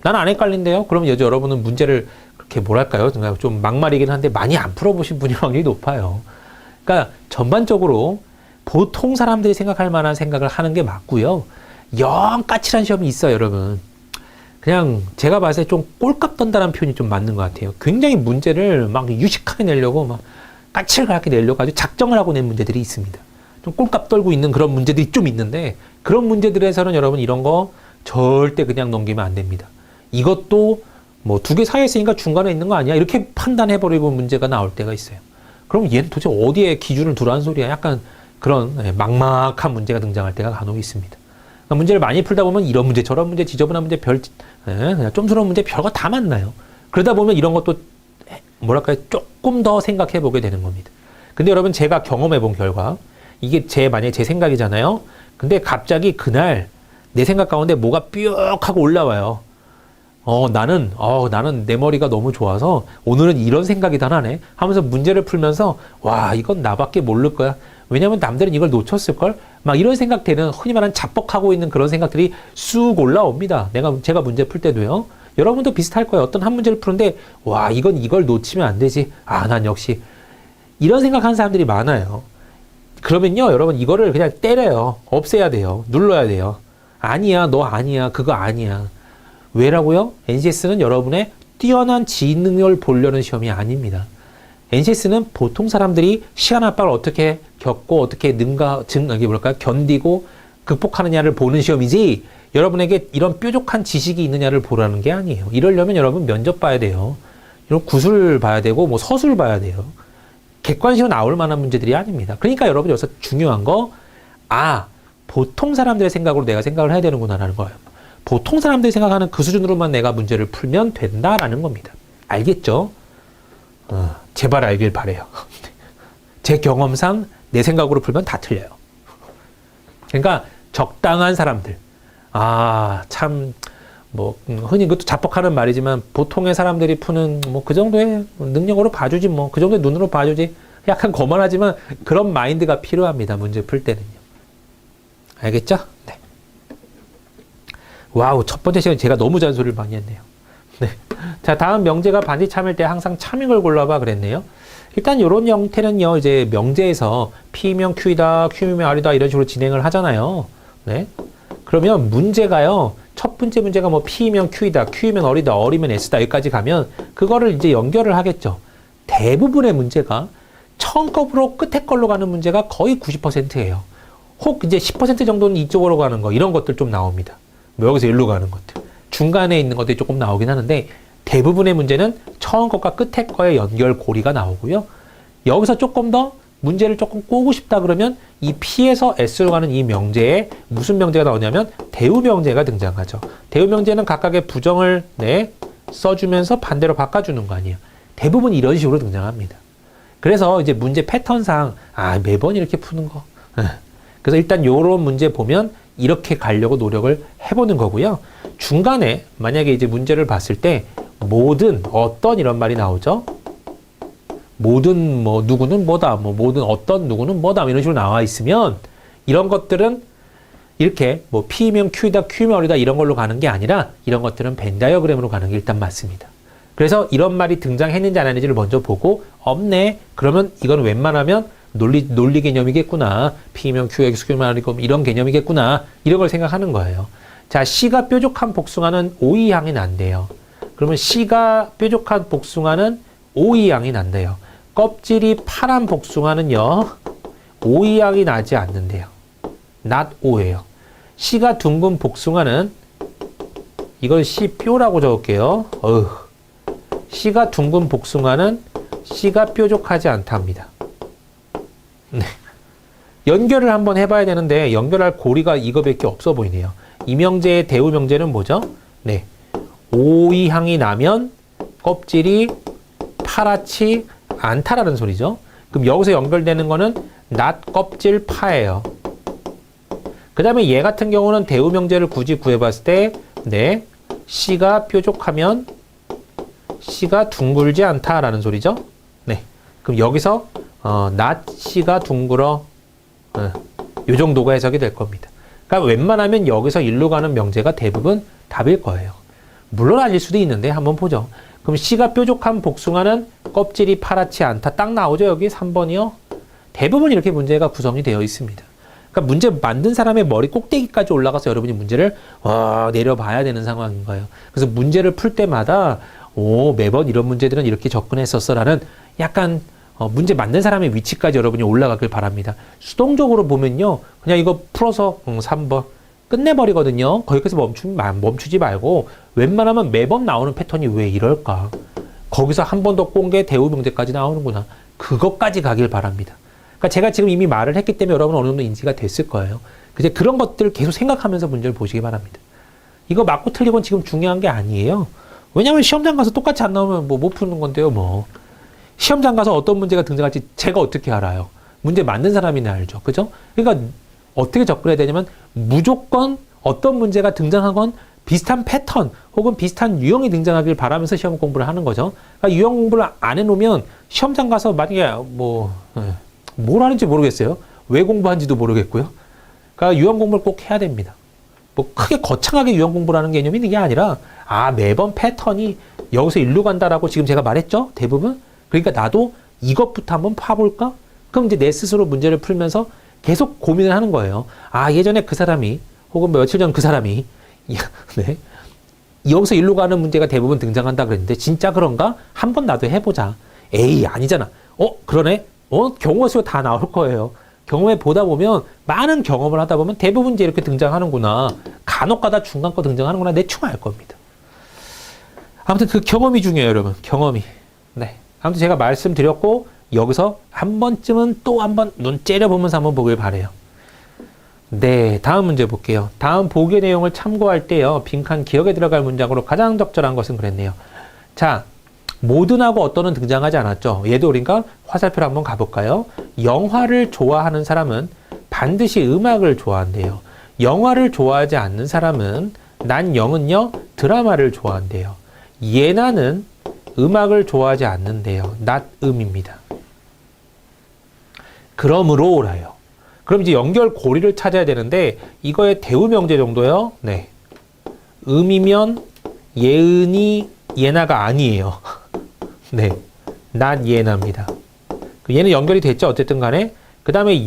Speaker 1: 난 안 헷갈린데요? 그럼 여러분은 문제를 그렇게 뭐랄까요? 좀 막말이긴 한데 많이 안 풀어보신 분이 확률이 높아요. 그러니까 전반적으로 보통 사람들이 생각할 만한 생각을 하는 게 맞고요. 영 까칠한 시험이 있어요, 여러분. 그냥 제가 봤을 때 좀 꼴값 떤다는 표현이 좀 맞는 것 같아요. 굉장히 문제를 막 유식하게 내려고 막 까칠하게 내려고 아주 작정을 하고 낸 문제들이 있습니다. 좀 꼴값 떨고 있는 그런 문제들이 좀 있는데 그런 문제들에서는 여러분 이런 거 절대 그냥 넘기면 안 됩니다. 이것도 뭐 두 개 사이에 있으니까 중간에 있는 거 아니야? 이렇게 판단해버리고 문제가 나올 때가 있어요. 그럼 얘는 도대체 어디에 기준을 두라는 소리야? 약간 그런 막막한 문제가 등장할 때가 간혹 있습니다. 그러니까 문제를 많이 풀다 보면 이런 문제 저런 문제 지저분한 문제 그냥 좀스러운 문제 별거 다 만나요. 그러다 보면 이런 것도 뭐랄까요, 조금 더 생각해 보게 되는 겁니다. 근데 여러분, 제가 경험해 본 결과, 이게 만약에 제 생각이잖아요. 근데 갑자기 그날 내 생각 가운데 뭐가 뿅 하고 올라와요. 나는 내 머리가 너무 좋아서 오늘은 이런 생각이 다 나네 하면서 문제를 풀면서, 와, 이건 나밖에 모를 거야. 왜냐면 남들은 이걸 놓쳤을걸? 막 이런 생각들은 흔히 말하는 자뻑하고 있는 그런 생각들이 쑥 올라옵니다. 제가 문제 풀 때도요. 여러분도 비슷할 거예요. 어떤 한 문제를 푸는데, 와, 이걸 놓치면 안 되지. 난 역시. 이런 생각하는 사람들이 많아요. 그러면요, 여러분, 이거를 그냥 때려요. 없애야 돼요. 눌러야 돼요. 아니야, 너 아니야. 그거 아니야. 왜라고요? NCS는 여러분의 뛰어난 지인 능력을 보려는 시험이 아닙니다. NCS는 보통 사람들이 시간 압박을 어떻게 겪고 어떻게 견디고 극복하느냐를 보는 시험이지, 여러분에게 이런 뾰족한 지식이 있느냐를 보라는 게 아니에요. 이러려면 여러분 면접 봐야 돼요. 이런 구술 봐야 되고 뭐 서술 봐야 돼요. 객관식으로 나올 만한 문제들이 아닙니다. 그러니까 여러분, 여기서 중요한 거, 보통 사람들의 생각으로 내가 생각을 해야 되는구나라는 거예요. 보통 사람들이 생각하는 그 수준으로만 내가 문제를 풀면 된다라는 겁니다. 알겠죠? 제발 알길 바래요. 제 경험상 내 생각으로 풀면 다 틀려요. 그러니까 적당한 사람들. 흔히 그것도 자뻑하는 말이지만, 보통의 사람들이 푸는 그 정도의 능력으로 봐주지, 그 정도의 눈으로 봐주지. 약간 거만하지만 그런 마인드가 필요합니다. 문제 풀 때는요. 알겠죠? 네. 와우, 첫 번째 시간 제가 너무 잔소리를 많이 했네요. 네. 자, 다음 명제가 반지 참을 때 항상 참익을 골라봐 그랬네요. 일단 이런 형태는요, 이제 명제에서 P면 Q이다, Q면 R이다 이런 식으로 진행을 하잖아요. 네. 그러면 문제가요, 첫 번째 문제가 P면 Q이다, Q면 R이다, R이면 S다 여기까지 가면 그거를 이제 연결을 하겠죠. 대부분의 문제가 처음 거부로 끝에 걸로 가는 문제가 거의 90%예요. 혹 이제 10% 정도는 이쪽으로 가는 거, 이런 것들 좀 나옵니다. 여기서 일로 가는 것들. 중간에 있는 것들이 조금 나오긴 하는데, 대부분의 문제는 처음 것과 끝에 거의 연결고리가 나오고요. 여기서 조금 더 문제를 조금 꼬고 싶다 그러면 이 P에서 S로 가는 이 명제에 무슨 명제가 나오냐면 대우 명제가 등장하죠. 대우 명제는 각각의 부정을 써주면서 반대로 바꿔주는 거 아니에요. 대부분 이런 식으로 등장합니다. 그래서 이제 문제 패턴상 매번 이렇게 푸는 거. 그래서 일단 요런 문제 보면 이렇게 가려고 노력을 해보는 거고요. 중간에 만약에 이제 문제를 봤을 때 모든 어떤 이런 말이 나오죠. 모든 누구는 뭐다, 모든 어떤 누구는 뭐다 이런 식으로 나와 있으면 이런 것들은 이렇게 P면 Q이다, Q면 R이다 이런 걸로 가는 게 아니라 이런 것들은 벤 다이어그램으로 가는 게 일단 맞습니다. 그래서 이런 말이 등장했는지 안 했는지를 먼저 보고 없네. 그러면 이건 웬만하면 논리 개념이겠구나. P면 Q, X, Q면 R이고 이런 개념이겠구나. 이런 걸 생각하는 거예요. 자, C가 뾰족한 복숭아는 O2 향이 난대요. 그러면 C가 뾰족한 복숭아는 O2 향이 난대요. 껍질이 파란 복숭아는요, O2 향이 나지 않는데요. not O예요. C가 둥근 복숭아는, 이걸 C 뾰라고 적을게요. C가 둥근 복숭아는 C가 뾰족하지 않답니다. 네. 연결을 한번 해봐야 되는데 연결할 고리가 이거밖에 없어 보이네요. 이 명제의 대우 명제는 뭐죠? 네, O2 향이 나면 껍질이 파랗지 않다라는 소리죠. 그럼 여기서 연결되는 거는 not 껍질 파예요. 그 다음에 얘 같은 경우는 대우 명제를 굳이 구해봤을 때 C가 뾰족하면 C가 둥글지 않다라는 소리죠. 네, 그럼 여기서 not C가 둥글어, 요 정도가 해석이 될 겁니다. 그러니까 웬만하면 여기서 일로 가는 명제가 대부분 답일 거예요. 물론 아닐 수도 있는데 한번 보죠. 그럼 C가 뾰족한 복숭아는 껍질이 파랗지 않다. 딱 나오죠, 여기 3번이요. 대부분 이렇게 문제가 구성이 되어 있습니다. 그러니까 문제 만든 사람의 머리 꼭대기까지 올라가서 여러분이 문제를 내려봐야 되는 상황인 거예요. 그래서 문제를 풀 때마다 매번 이런 문제들은 이렇게 접근했었어라는 약간 문제 만든 사람의 위치까지 여러분이 올라가길 바랍니다. 수동적으로 보면요, 그냥 이거 풀어서 3번 끝내버리거든요. 거기까지 멈추지 말고 웬만하면 매번 나오는 패턴이 왜 이럴까? 거기서 한 번 더 꼰 게 대우 명제까지 나오는구나. 그것까지 가길 바랍니다. 그러니까 제가 지금 이미 말을 했기 때문에 여러분 어느 정도 인지가 됐을 거예요. 이제 그런 것들을 계속 생각하면서 문제를 보시기 바랍니다. 이거 맞고 틀리고는 지금 중요한 게 아니에요. 왜냐하면 시험장 가서 똑같이 안 나오면 못 푸는 건데요, 시험장 가서 어떤 문제가 등장할지 제가 어떻게 알아요? 문제 만든 사람이나 알죠. 그죠? 그러니까 어떻게 접근해야 되냐면 무조건 어떤 문제가 등장하건 비슷한 패턴 혹은 비슷한 유형이 등장하길 바라면서 시험 공부를 하는 거죠. 그러니까 유형 공부를 안 해놓으면 시험장 가서 만약에 뭘 하는지 모르겠어요. 왜 공부하는지도 모르겠고요. 그러니까 유형 공부를 꼭 해야 됩니다. 뭐 크게 거창하게 유형 공부를 하는 개념이 이게 아니라 매번 패턴이 여기서 일로 간다라고 지금 제가 말했죠? 대부분. 그러니까 나도 이것부터 한번 파볼까? 그럼 이제 내 스스로 문제를 풀면서 계속 고민을 하는 거예요. 예전에 그 사람이 혹은 며칠 전 그 사람이 네. 여기서 일로 가는 문제가 대부분 등장한다 그랬는데 진짜 그런가? 한번 나도 해보자. 에이 아니잖아. 그러네. 경우가 수가 다 나올 거예요. 경험해 보다 보면 많은 경험을 하다 보면 대부분 이제 이렇게 등장하는구나. 간혹 가다 중간 거 등장하는구나. 대충 알 겁니다. 아무튼 그 경험이 중요해요, 여러분. 경험이. 네. 아무튼 제가 말씀드렸고 여기서 한 번쯤은 또 한번 눈 째려보면서 한번 보길 바래요. 네, 다음 문제 볼게요. 다음 보기의 내용을 참고할 때요. 빈칸 기억에 들어갈 문장으로 가장 적절한 것은 그랬네요. 자, 모든하고 어떤은 등장하지 않았죠. 얘도 우리가 화살표로 한번 가볼까요? 영화를 좋아하는 사람은 반드시 음악을 좋아한대요. 영화를 좋아하지 않는 사람은 난 영은요 드라마를 좋아한대요. 예나는 음악을 좋아하지 않는데요. 낫음입니다. 그러므로라요. 그럼 이제 연결고리를 찾아야 되는데 이거의 대우명제 정도요. 네. 음이면 예은이 예나가 아니에요. 네. 낫 예나입니다. 얘는 연결이 됐죠. 어쨌든 간에. 그 다음에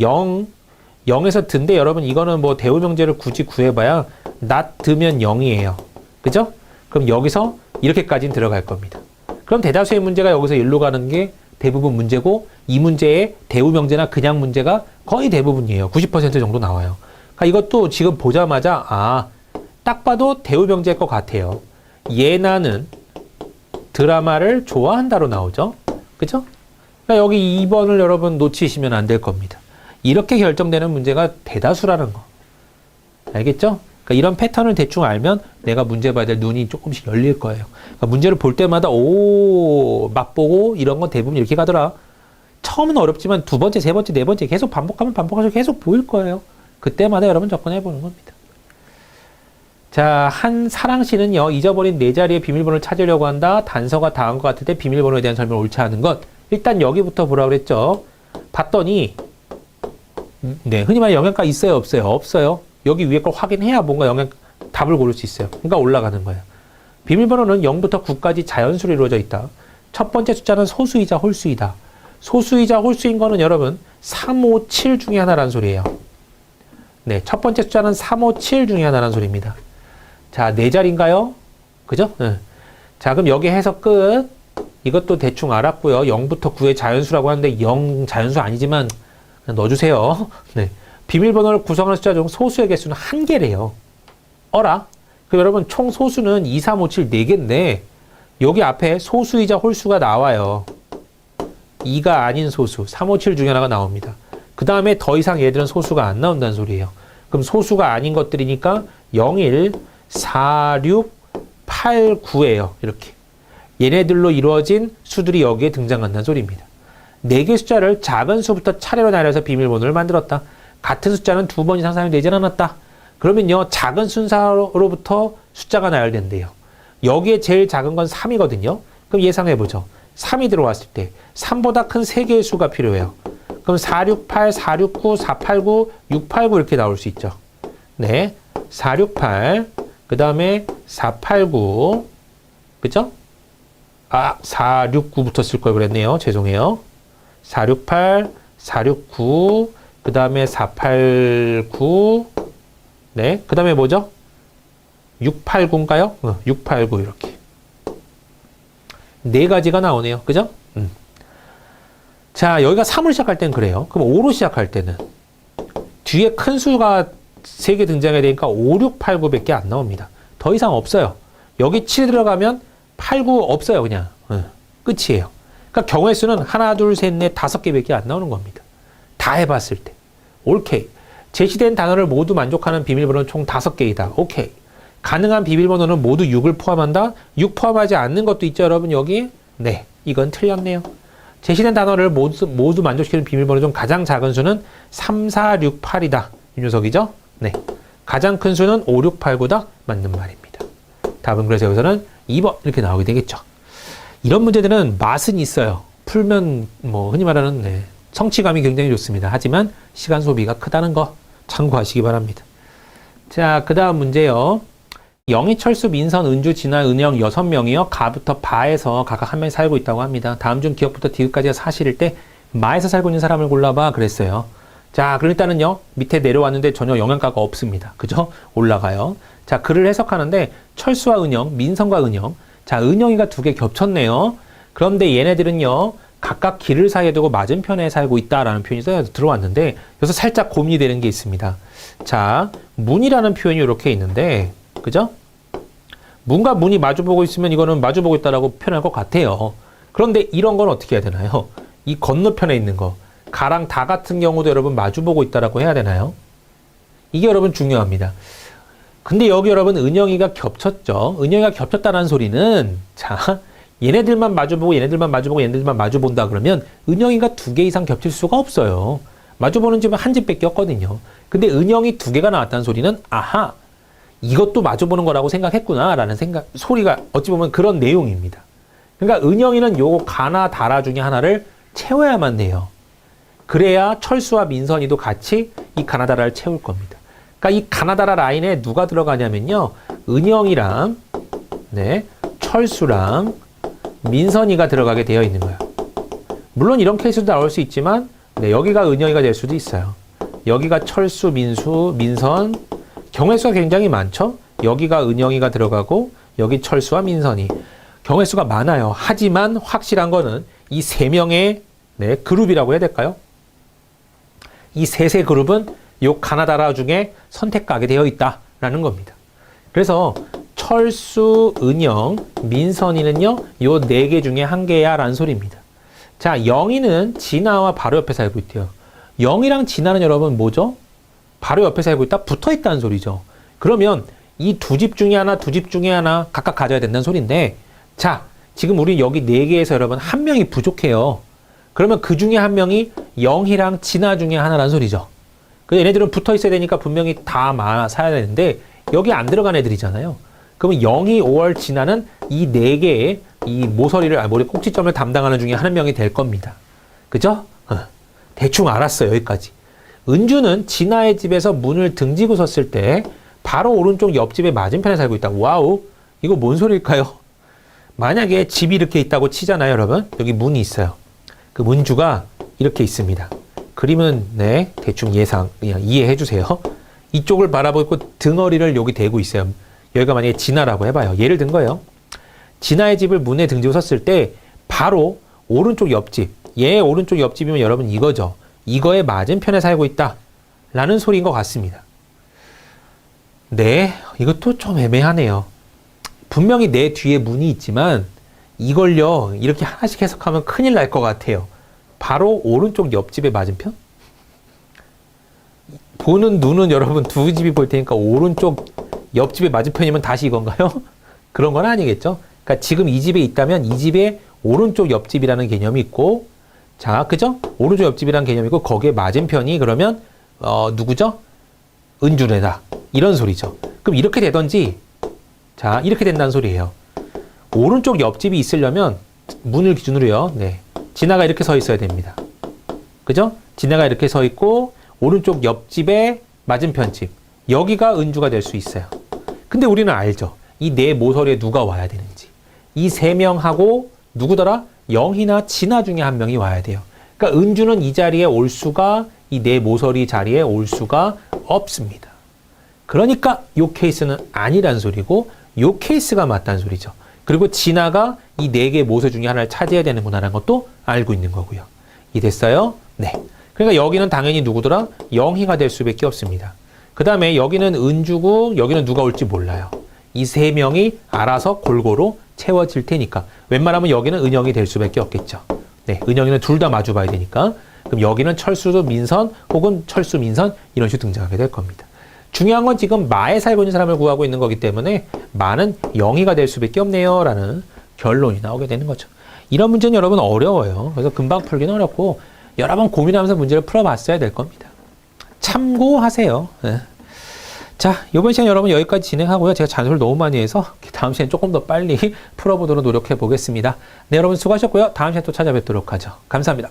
Speaker 1: 영에서 든데 여러분 이거는 뭐 대우명제를 굳이 구해봐야 낫 드면 0이에요. 그죠? 그럼 여기서 이렇게까지는 들어갈 겁니다. 그럼 대다수의 문제가 여기서 일로 가는 게 대부분 문제고 이 문제의 대우명제나 그냥 문제가 거의 대부분이에요. 90% 정도 나와요. 그러니까 이것도 지금 보자마자 딱 봐도 대우명제일 것 같아요. 예나는 드라마를 좋아한다로 나오죠. 그죠? 그러니까 여기 2번을 여러분 놓치시면 안 될 겁니다. 이렇게 결정되는 문제가 대다수라는 거. 알겠죠? 그러니까 이런 패턴을 대충 알면 내가 문제 봐야 될 눈이 조금씩 열릴 거예요. 그러니까 문제를 볼 때마다 맛보고 이런 건 대부분 이렇게 가더라. 처음은 어렵지만 두 번째, 세 번째, 네 번째 계속 반복하면 반복할수록 계속 보일 거예요. 그때마다 여러분 접근해 보는 겁니다. 자, 한 사랑씨는요, 잊어버린 네 자리의 비밀번호를 찾으려고 한다. 단서가 다한 것 같을 때 비밀번호에 대한 설명을 옳지 않은 것. 일단 여기부터 보라 그랬죠. 봤더니, 네, 흔히 말해 영양가 있어요, 없어요? 없어요. 여기 위에 걸 확인해야 뭔가 답을 고를 수 있어요. 그러니까 올라가는 거예요. 비밀번호는 0부터 9까지 자연수로 이루어져 있다. 첫 번째 숫자는 소수이자 홀수이다. 소수이자 홀수인 거는 여러분 3, 5, 7 중에 하나라는 소리예요. 네, 첫 번째 숫자는 3, 5, 7 중에 하나라는 소리입니다. 자, 네 자리인가요? 그죠? 네. 자, 그럼 여기 해서 끝. 이것도 대충 알았고요. 0부터 9의 자연수라고 하는데 0 자연수 아니지만 넣어주세요. 네. 비밀번호를 구성하는 숫자 중 소수의 개수는 1개래요. 어라? 그럼 여러분 총 소수는 2, 3, 5, 7, 4개인데 여기 앞에 소수이자 홀수가 나와요. 2가 아닌 소수, 3, 5, 7 중에 하나가 나옵니다. 그 다음에 더 이상 얘들은 소수가 안 나온다는 소리예요. 그럼 소수가 아닌 것들이니까 0, 1, 4, 6, 8, 9예요. 이렇게. 얘네들로 이루어진 수들이 여기에 등장한다는 소리입니다. 4개 숫자를 작은 수부터 차례로 나눠서 비밀번호를 만들었다. 같은 숫자는 2번 이상 사용되지 않았다. 그러면요, 작은 순서로부터 숫자가 나열된대요. 여기에 제일 작은 건 3이거든요. 그럼 예상해보죠. 3이 들어왔을 때 3보다 큰 3개의 수가 필요해요. 그럼 4, 6, 8, 4, 6, 9, 4, 8, 9, 6, 8, 9 이렇게 나올 수 있죠. 네. 4, 6, 8. 그 다음에 4, 8, 9. 그죠? 4, 6, 9부터 쓸 걸 그랬네요. 죄송해요. 4, 6, 8, 4, 6, 9. 그 다음에 4, 8, 9. 네. 그 다음에 뭐죠? 6, 8, 9인가요? 6, 8, 9 이렇게. 네 가지가 나오네요. 그죠? 자, 여기가 3을 시작할 땐 그래요. 그럼 5로 시작할 때는 뒤에 큰 수가 3개 등장해야 되니까 5, 6, 8, 9밖에 안 나옵니다. 더 이상 없어요. 여기 7 들어가면 8, 9 없어요. 그냥. 끝이에요. 그러니까 경우의 수는 하나, 둘, 셋, 넷, 5개밖에 안 나오는 겁니다. 다 해봤을 때. 오케이. 제시된 단어를 모두 만족하는 비밀번호는 총 5개이다. 오케이. 가능한 비밀번호는 모두 6을 포함한다. 6 포함하지 않는 것도 있죠, 여러분, 여기? 네. 이건 틀렸네요. 제시된 단어를 모두 만족시키는 비밀번호 중 가장 작은 수는 3, 4, 6, 8이다. 이 녀석이죠? 네. 가장 큰 수는 5, 6, 8, 9다. 맞는 말입니다. 답은 그래서 여기서는 2번 이렇게 나오게 되겠죠. 이런 문제들은 맛은 있어요. 풀면 뭐 흔히 말하는 네, 성취감이 굉장히 좋습니다. 하지만 시간 소비가 크다는 거 참고하시기 바랍니다. 자, 그 다음 문제요. 영희, 철수, 민선, 은주, 진아, 은영 6명이요. 가부터 바에서 각각 한 명이 살고 있다고 합니다. 다음 중 기억부터 디귿까지가 사실일 때 마에서 살고 있는 사람을 골라봐 그랬어요. 자, 그럼 일단은요. 밑에 내려왔는데 전혀 영양가가 없습니다. 그죠? 올라가요. 자, 글을 해석하는데 철수와 은영, 민선과 은영. 자, 은영이가 두 개 겹쳤네요. 그런데 얘네들은요. 각각 길을 사이에 두고 맞은편에 살고 있다라는 표현이 들어왔는데 여기서 살짝 고민이 되는 게 있습니다. 자, 문이라는 표현이 이렇게 있는데 그죠? 문과 문이 마주보고 있으면 이거는 마주보고 있다라고 표현할 것 같아요. 그런데 이런 건 어떻게 해야 되나요? 이 건너편에 있는 거 가랑 다 같은 경우도 여러분 마주보고 있다라고 해야 되나요? 이게 여러분 중요합니다. 근데 여기 여러분 은영이가 겹쳤죠. 은영이가 겹쳤다는 소리는 자 얘네들만 마주보고 얘네들만 마주보고 얘네들만 마주본다 그러면 은영이가 두 개 이상 겹칠 수가 없어요. 마주보는 집은 한 집밖에 없거든요. 근데 은영이 두 개가 나왔다는 소리는 아하 이것도 마주보는 거라고 생각했구나 라는 소리가 어찌 보면 그런 내용입니다. 그러니까 은영이는 요거 가나 다라 중에 하나를 채워야만 돼요. 그래야 철수와 민선이도 같이 이 가나다라를 채울 겁니다. 그러니까 이 가나다라 라인에 누가 들어가냐면요. 은영이랑 네, 철수랑 민선이가 들어가게 되어 있는 거예요. 물론 이런 케이스도 나올 수 있지만 네, 여기가 은영이가 될 수도 있어요. 여기가 철수, 민수, 민선 경우의 수가 굉장히 많죠. 여기가 은영이가 들어가고 여기 철수와 민선이 경우의 수가 많아요. 하지만 확실한 거는 이 세 명의 네, 그룹이라고 해야 될까요? 이 세 그룹은 요 가나다라 중에 선택하게 되어 있다라는 겁니다. 그래서 철수, 은영, 민선이는요. 요 네 개 중에 한 개야 라는 소리입니다. 자, 영희는 진아와 바로 옆에 살고 있대요. 영희랑 진아는 여러분 뭐죠? 바로 옆에 살고 있다? 붙어 있다는 소리죠. 그러면 이 두 집 중에 하나, 두 집 중에 하나 각각 가져야 된다는 소리인데 자, 지금 우리 여기 네 개에서 여러분 한 명이 부족해요. 그러면 그 중에 한 명이 영희랑 진아 중에 하나라는 소리죠. 그래서 얘네들은 붙어 있어야 되니까 분명히 다 사야 되는데 여기 안 들어간 애들이잖아요. 그러면 영희, 5월, 진아는 이 네 개의 이 모서리를, 머리 꼭지점을 담당하는 중에 한 명이 될 겁니다. 그죠? 대충 알았어요. 여기까지. 은주는 진아의 집에서 문을 등지고 섰을 때 바로 오른쪽 옆집의 맞은편에 살고 있다. 와우. 이거 뭔 소리일까요? 만약에 집이 이렇게 있다고 치잖아요, 여러분. 여기 문이 있어요. 그 문주가 이렇게 있습니다. 그림은 네, 대충 그냥 이해해 주세요. 이쪽을 바라보고 등어리를 여기 대고 있어요. 여기가 만약에 진아라고 해봐요. 예를 든 거예요. 진아의 집을 문에 등지고 섰을 때 바로 오른쪽 옆집, 얘 오른쪽 옆집이면 여러분 이거죠. 이거의 맞은편에 살고 있다 라는 소리인 것 같습니다. 네, 이것도 좀 애매하네요. 분명히 내 뒤에 문이 있지만 이걸요 이렇게 하나씩 해석하면 큰일 날 것 같아요. 바로 오른쪽 옆집의 맞은편? 보는 눈은 여러분 두 집이 볼 테니까 오른쪽 옆집의 맞은편이면 다시 이건가요? 그런 건 아니겠죠? 그러니까 지금 이 집에 있다면 이 집에 오른쪽 옆집이라는 개념이 있고 자, 그죠? 오른쪽 옆집이라는 개념이 있고 거기에 맞은편이 그러면 누구죠? 은주네다. 이런 소리죠. 그럼 이렇게 되던지 자, 이렇게 된다는 소리예요. 오른쪽 옆집이 있으려면 문을 기준으로요. 네. 진아가 이렇게 서 있어야 됩니다. 그죠? 진아가 이렇게 서 있고 오른쪽 옆집의 맞은편 집. 여기가 은주가 될 수 있어요. 근데 우리는 알죠. 이 네 모서리에 누가 와야 되는지. 이 세 명하고 누구더라? 영희나 진아 중에 한 명이 와야 돼요. 그러니까 은주는 이 자리에 올 수가 이 네 모서리 자리에 올 수가 없습니다. 그러니까 요 케이스는 아니란 소리고 요 케이스가 맞다는 소리죠. 그리고 진아가 이 네 개의 모서 중에 하나를 차지해야 되는구나라는 것도 알고 있는 거고요. 이해됐어요? 네. 그러니까 여기는 당연히 누구더라? 영희가 될 수밖에 없습니다. 그 다음에 여기는 은주고 여기는 누가 올지 몰라요. 이 세 명이 알아서 골고루 채워질 테니까 웬만하면 여기는 은영이 될 수밖에 없겠죠. 네, 은영이는 둘 다 마주 봐야 되니까 그럼 여기는 철수 민선 혹은 철수 민선 이런 식으로 등장하게 될 겁니다. 중요한 건 지금 마에 살고 있는 사람을 구하고 있는 거기 때문에 마는 영희가 될 수밖에 없네요 라는 결론이 나오게 되는 거죠. 이런 문제는 여러분 어려워요. 그래서 금방 풀기는 어렵고 여러 번 고민하면서 문제를 풀어봤어야 될 겁니다. 참고하세요. 네. 자, 이번 시간 여러분 여기까지 진행하고요. 제가 잔소리를 너무 많이 해서 다음 시간에 조금 더 빨리 풀어보도록 노력해 보겠습니다. 네, 여러분 수고하셨고요. 다음 시간에 또 찾아뵙도록 하죠. 감사합니다.